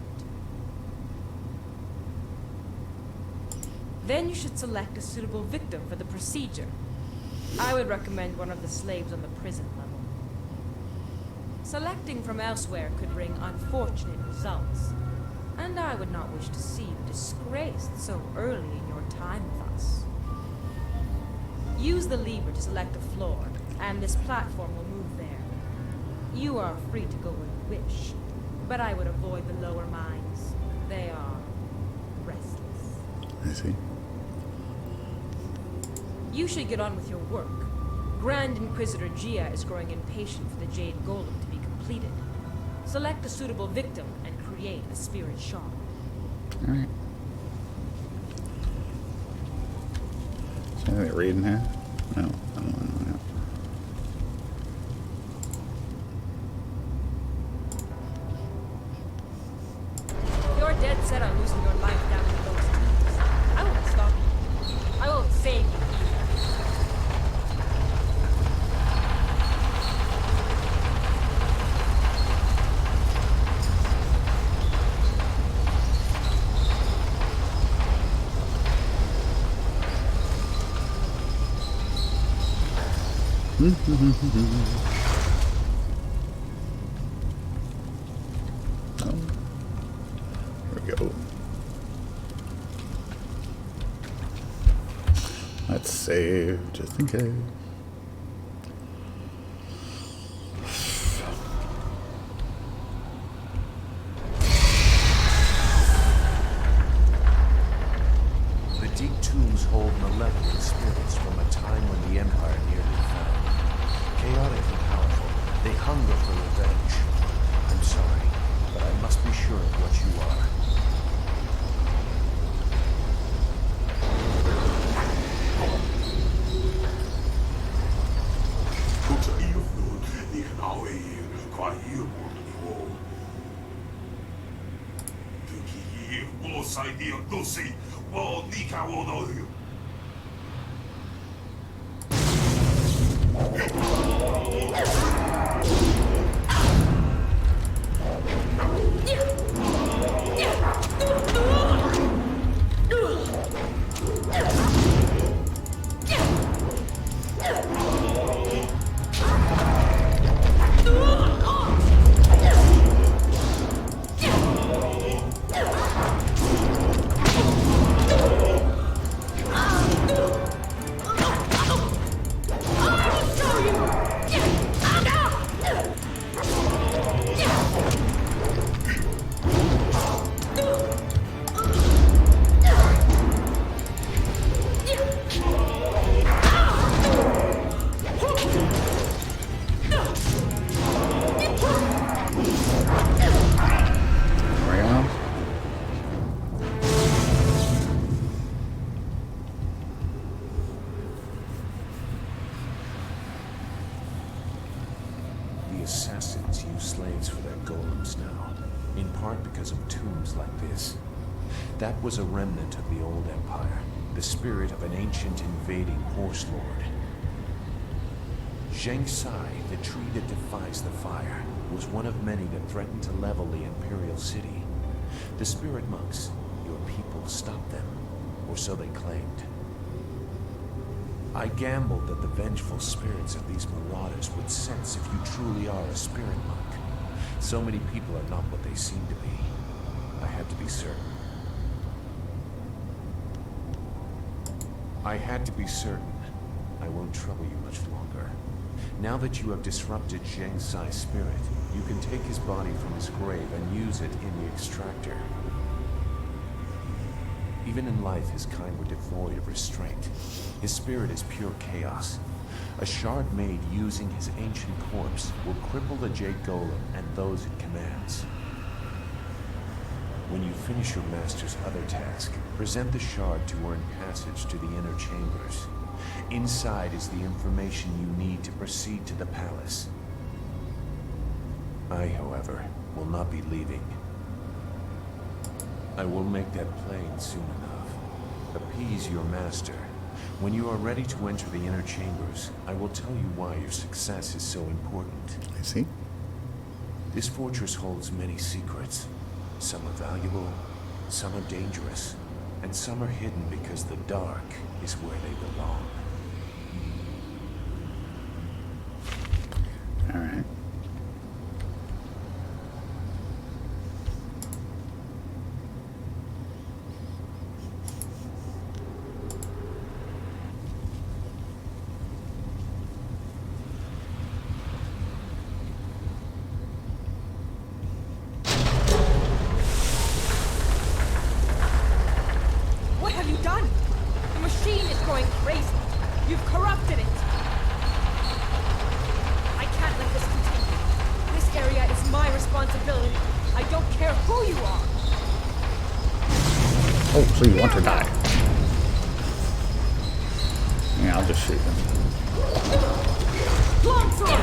Then you should select a suitable victim for the procedure. I would recommend one of the slaves on the prison level. Selecting from elsewhere could bring unfortunate results, and I would not wish to see you disgraced so early in your time with us. Use the lever to select a floor, and this platform will move there. You are free to go where you wish, but I would avoid the lower mines. They are restless. I see. You should get on with your work. Grand Inquisitor Gia is growing impatient for the Jade Golem to be completed. Select a suitable victim and create a spirit shard. Alright. Is anything reading here? No, I don't want to know. You're dead set on losing your life down to those teams. I won't stop you. I won't save you either. Oh, here we go. save, just in case. The deep tombs hold malevolent spirits from a time when the Empire nearly fell. Chaotic and powerful, they hunger for revenge. I'm sorry, but I must be sure of what you are. Assassins use slaves for their golems now, in part because of tombs like this. That was a remnant of the old empire, the spirit of an ancient invading horse lord. Zheng Sai, the tree that defies the fire, was one of many that threatened to level the imperial city. The spirit monks, your people, stopped them, or so they claimed. I gambled that the vengeful spirits of these marauders would sense if you truly are a spirit monk. So many people are not what they seem to be. I had to be certain. I had to be certain. I won't trouble you much longer. Now that you have disrupted Zheng Sai's spirit, you can take his body from his grave and use it in the extractor. Even in life, his kind were devoid of restraint. His spirit is pure chaos. A shard made using his ancient corpse will cripple the Jade Golem and those it commands. When you finish your master's other task, present the shard to earn passage to the inner chambers. Inside is the information you need to proceed to the palace. I, however, will not be leaving. I will make that plain soon enough. Appease your master. When you are ready to enter the inner chambers, I will tell you why your success is so important. I see. This fortress holds many secrets. Some are valuable, some are dangerous, and some are hidden because the dark is where they belong. All right. What have you done? The machine is going crazy. You've corrupted it. I can't let this continue. This area is my responsibility. I don't care who you are. Oh, so you want to die? Yeah, I'll just shoot him. Longsword!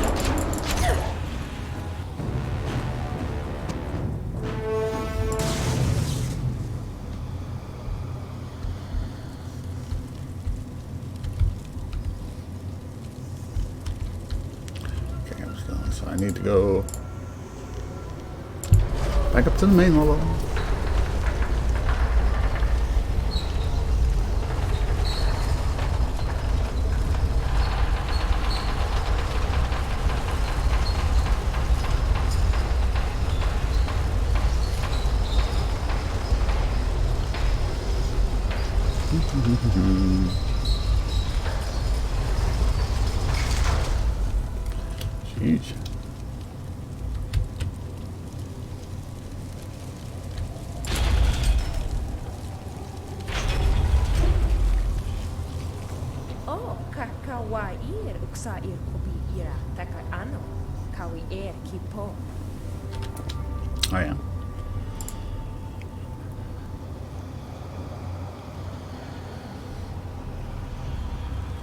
Okay, I'm still, so I need to go back up to the main level. Jeez. Oh, kawaii uksa kobi ira taka ano. Kawi kipo. Oh yeah.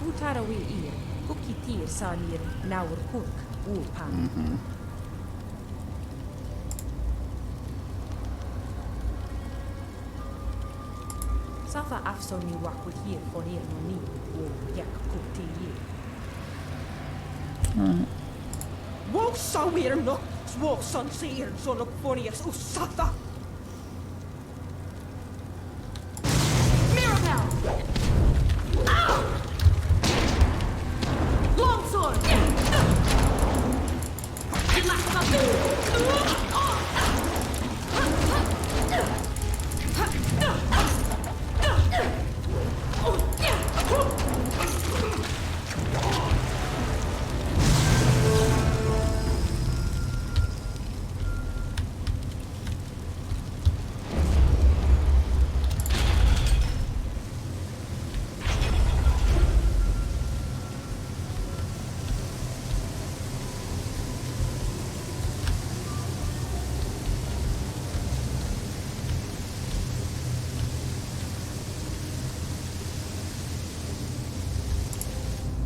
Utarawi kukitir sanir naur kurk upan. Safa afsoni wakuhir fonir noni yak kukti. Wok sawir no swok son seer son op fonias usata.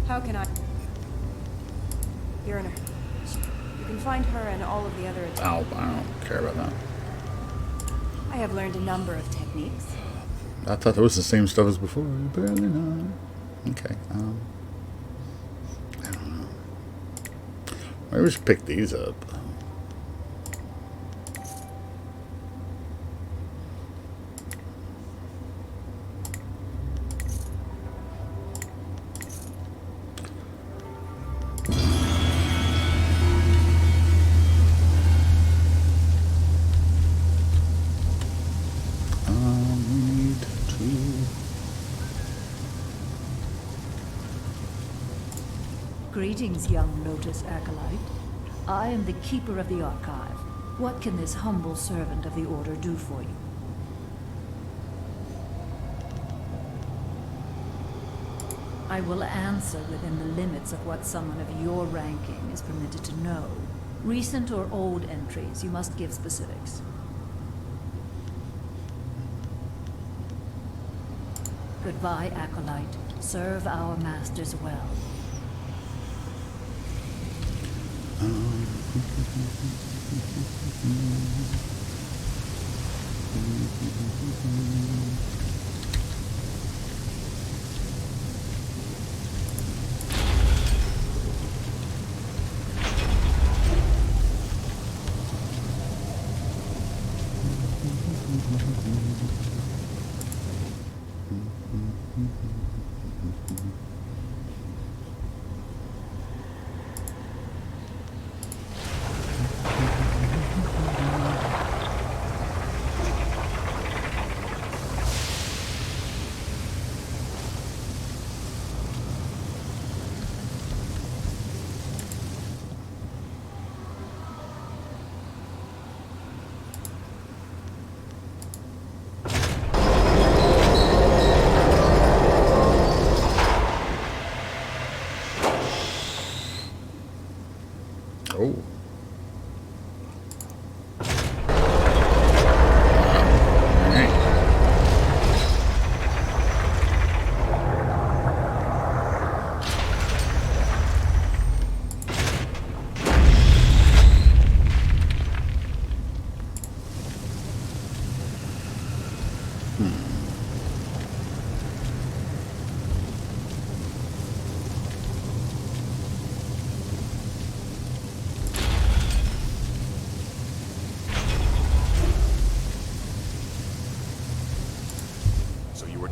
How can I? You're in her. You can find her and all of the other. Oh, I don't care about that. I have learned a number of techniques. I thought that was the same stuff as before. Apparently not. Okay. I don't know. Maybe we should pick these up. Greetings, young Lotus Acolyte. I am the Keeper of the Archive. What can this humble servant of the Order do for you? I will answer within the limits of what someone of your ranking is permitted to know. Recent or old entries, you must give specifics. Goodbye, Acolyte. Serve our masters well. Oh.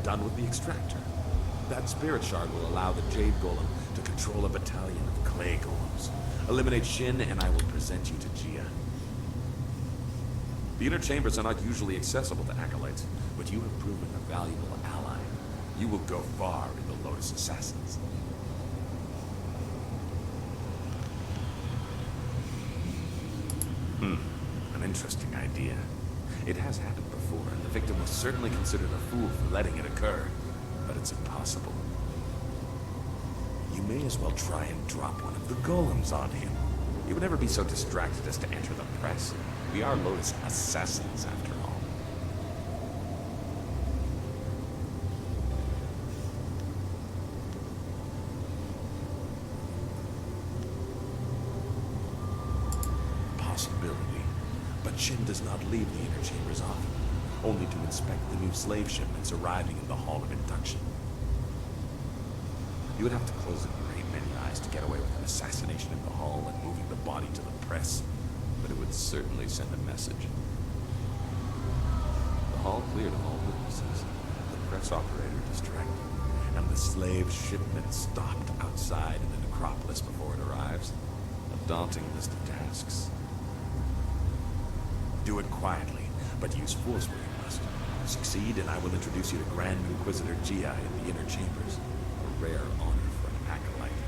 Done with the extractor. That spirit shard will allow the Jade Golem to control a battalion of clay golems. Eliminate Shin and I will present you to Gia. The inner chambers are not usually accessible to acolytes, but you have proven a valuable ally. You will go far in the Lotus Assassins. An interesting idea. It has happened before, and the victim was certainly considered a fool for letting it occur. But it's impossible. You may as well try and drop one of the golems on him. You would never be so distracted as to enter the press. We are Lotus Assassins, after all. Possibility. But Shin does not leave the inner chambers often, only to inspect the new slave shipments arriving in the Hall of Induction. You would have to close a great many eyes to get away with an assassination in the hall and moving the body to the press, but it would certainly send a message. The hall cleared of all witnesses, the press operator distracted, and the slave shipment stopped outside in the necropolis before it arrives. A daunting list of tasks. Do it quietly, but use force where you must. Succeed, and I will introduce you to Grand Inquisitor Gia in the inner chambers. A rare honor for an acolyte.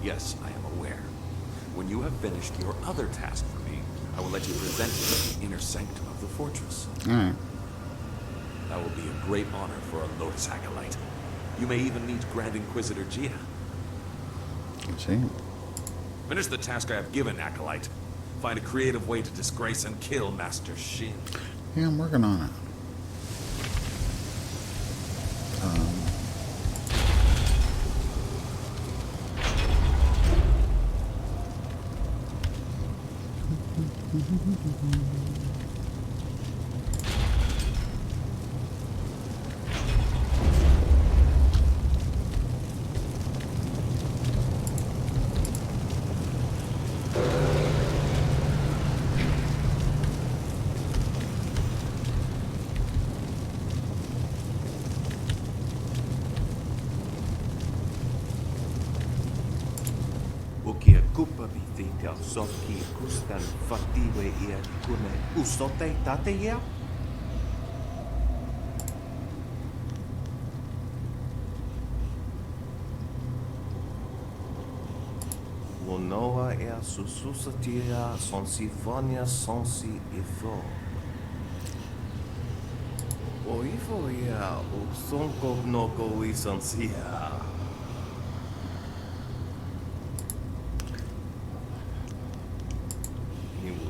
Yes, I am aware. When you have finished your other task for me, I will let you present me in the inner sanctum of the fortress. Alright. That will be a great honor for a Lotus acolyte. You may even meet Grand Inquisitor Gia. Let's see. Finish the task I have given, acolyte. Find a creative way to disgrace and kill Master Shin. Yeah, I'm working on it. Ukia kupa vitintel soki kustan fatiwe ia kune usote tate ia? Wonoa ia sususatia sonsifonia sonsi ifo. O ifo ia usonko noko isonsia.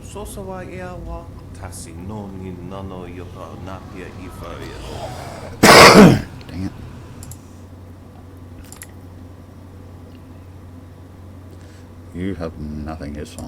Sosawa ia wa tasi no ni nano yoka napia ifaria. Dang it. You have nothing useful.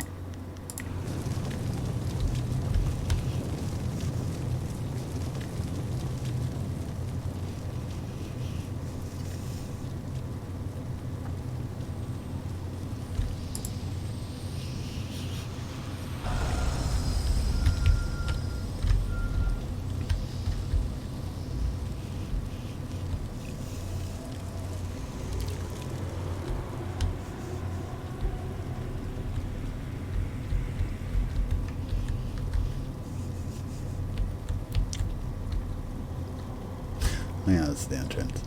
Yeah, that's the entrance.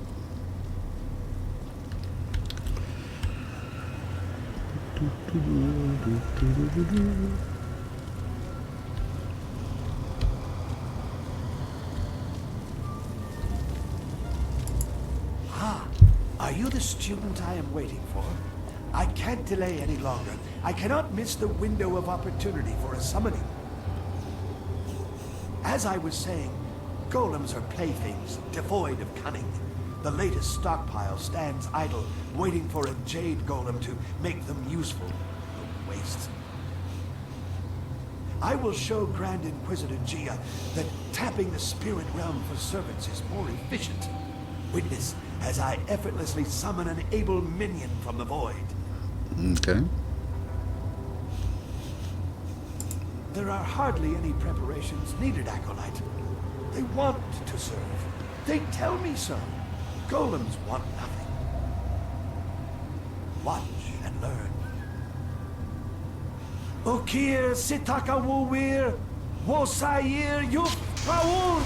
Ah, are you the student I am waiting for? I can't delay any longer. I cannot miss the window of opportunity for a summoning. As I was saying, golems are playthings, devoid of cunning. The latest stockpile stands idle, waiting for a Jade golem to make them useful. A waste. I will show Grand Inquisitor Gia that tapping the spirit realm for servants is more efficient. Witness as I effortlessly summon an able minion from the void. Okay. There are hardly any preparations needed, Acolyte. They want to serve. They tell me so. Golems want nothing. Watch and learn. Okir sitaka wuwir, wosayir yuk praun.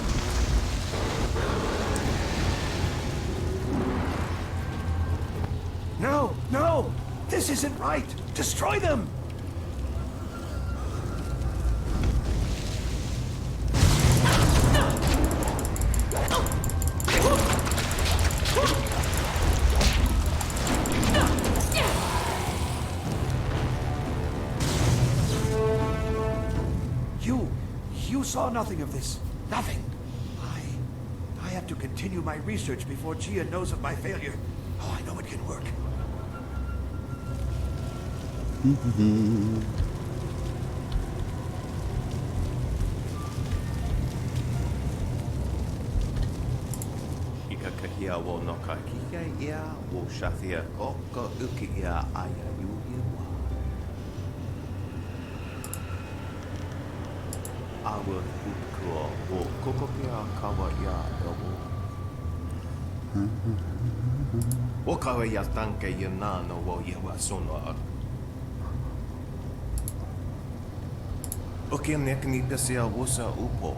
No, no! This isn't right! Destroy them! You saw nothing of this. Nothing. I have to continue my research before Gia knows of my failure. Oh, I know it can work. Ikakahia wo no ka kika ia wo shathia o ka uki ia aya yuhi wa. Awa utkua wo kokopia kawa ia ewo. Wo kawa ia tanke ia nano wo iwa sonoa. Oke nek ni pesia wosa upo.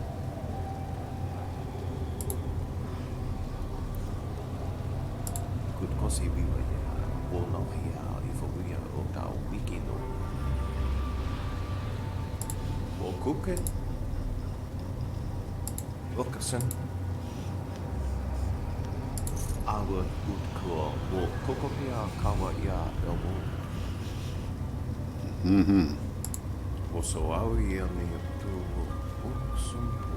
Could kosi biwa ia wo no hia ifo wia o tau wiki no. Wo kuke. Okasan. Awa utkua wo kokopia kawa ia ewo. So au ia me tu uksumpu.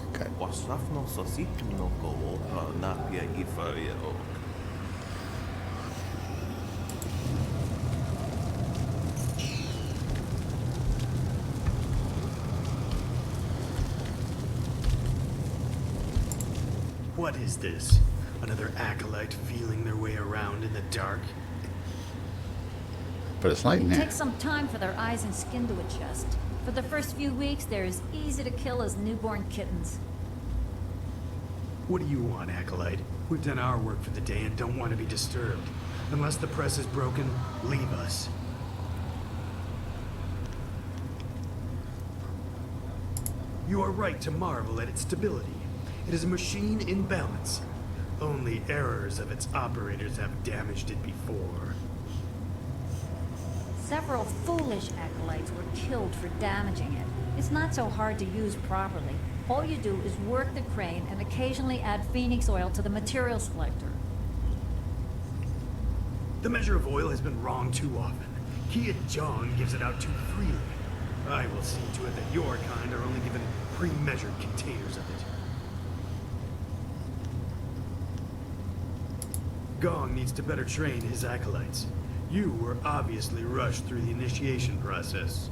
Okay. Wasrafno sasitu no ko oka napia ifa ia ok. What is this? Another acolyte feeling their way around in the dark? But it's light in It there. takes some time for their eyes and skin to adjust. For the first few weeks, they're as easy to kill as newborn kittens. What do you want, acolyte? We've done our work for the day and don't want to be disturbed. Unless the press is broken, leave us. You are right to marvel at its stability. It is a machine in balance. Only errors of its operators have damaged it before. Several foolish acolytes were killed for damaging it. It's not so hard to use properly. All you do is work the crane and occasionally add phoenix oil to the material selector. The measure of oil has been wrong too often. Kia Jong gives it out too freely. I will see to it that your kind are only given pre-measured containers of it. Gong needs to better train his acolytes. You were obviously rushed through the initiation process.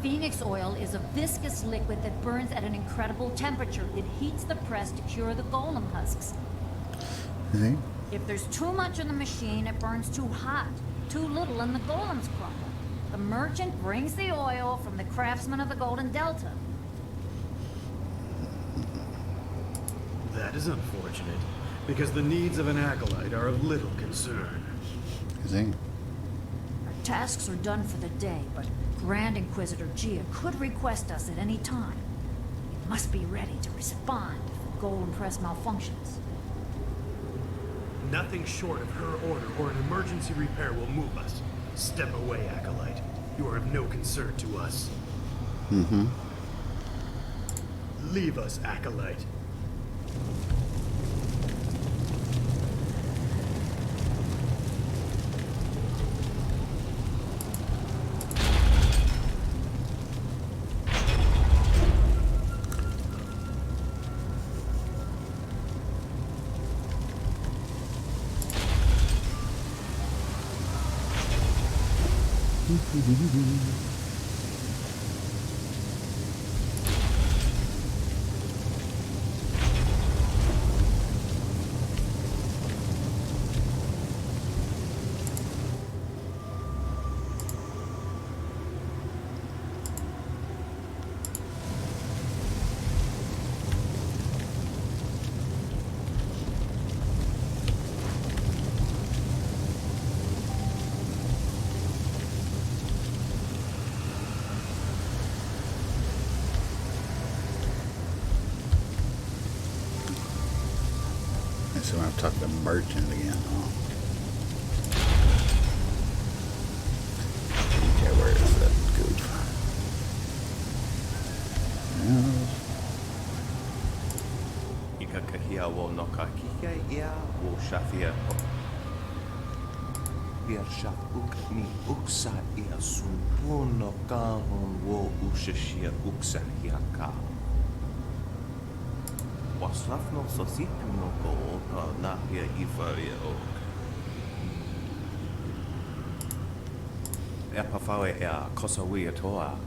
Phoenix oil is a viscous liquid that burns at an incredible temperature. It heats the press to cure the golem husks. See? If there's too much in the machine, it burns too hot. Too little and the golems crumble. The merchant brings the oil from the craftsman of the Golden Delta. That is unfortunate, because the needs of an acolyte are of little concern. See? Our tasks are done for the day, but Grand Inquisitor Gia could request us at any time. We must be ready to respond if the golem press malfunctions. Nothing short of her order or an emergency repair will move us. Step away, acolyte. You are of no concern to us. Mm-hmm. Leave us, acolyte. So I'm talking to Merchant again. Oh. Okay, where is that goof? Ika kahia wo no ka kihia ia wo shafia. Biar shaf uk ni uksa ia sumpuno kahon wo ushashia uksa hiaka. Wasrafno sosipno ko ka nahia ifaria ok. Epafawe ea kosawia toa.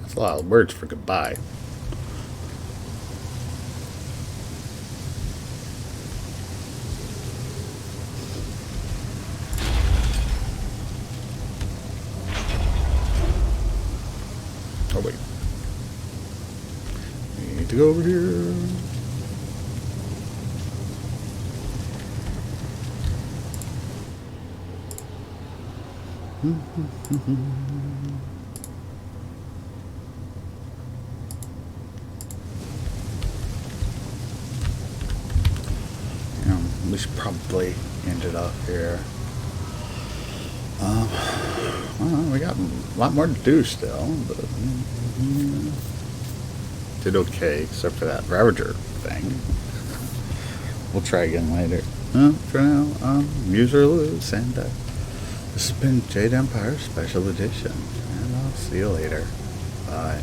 That's a lot of words for goodbye. Oh wait. We need to go over here. We should probably end it up here. Well, we got a lot more to do still, but did okay except for that Ravager thing. We'll try again later. For now, use or lose, and this has been Jade Empire Special Edition, and I'll see you later. Bye.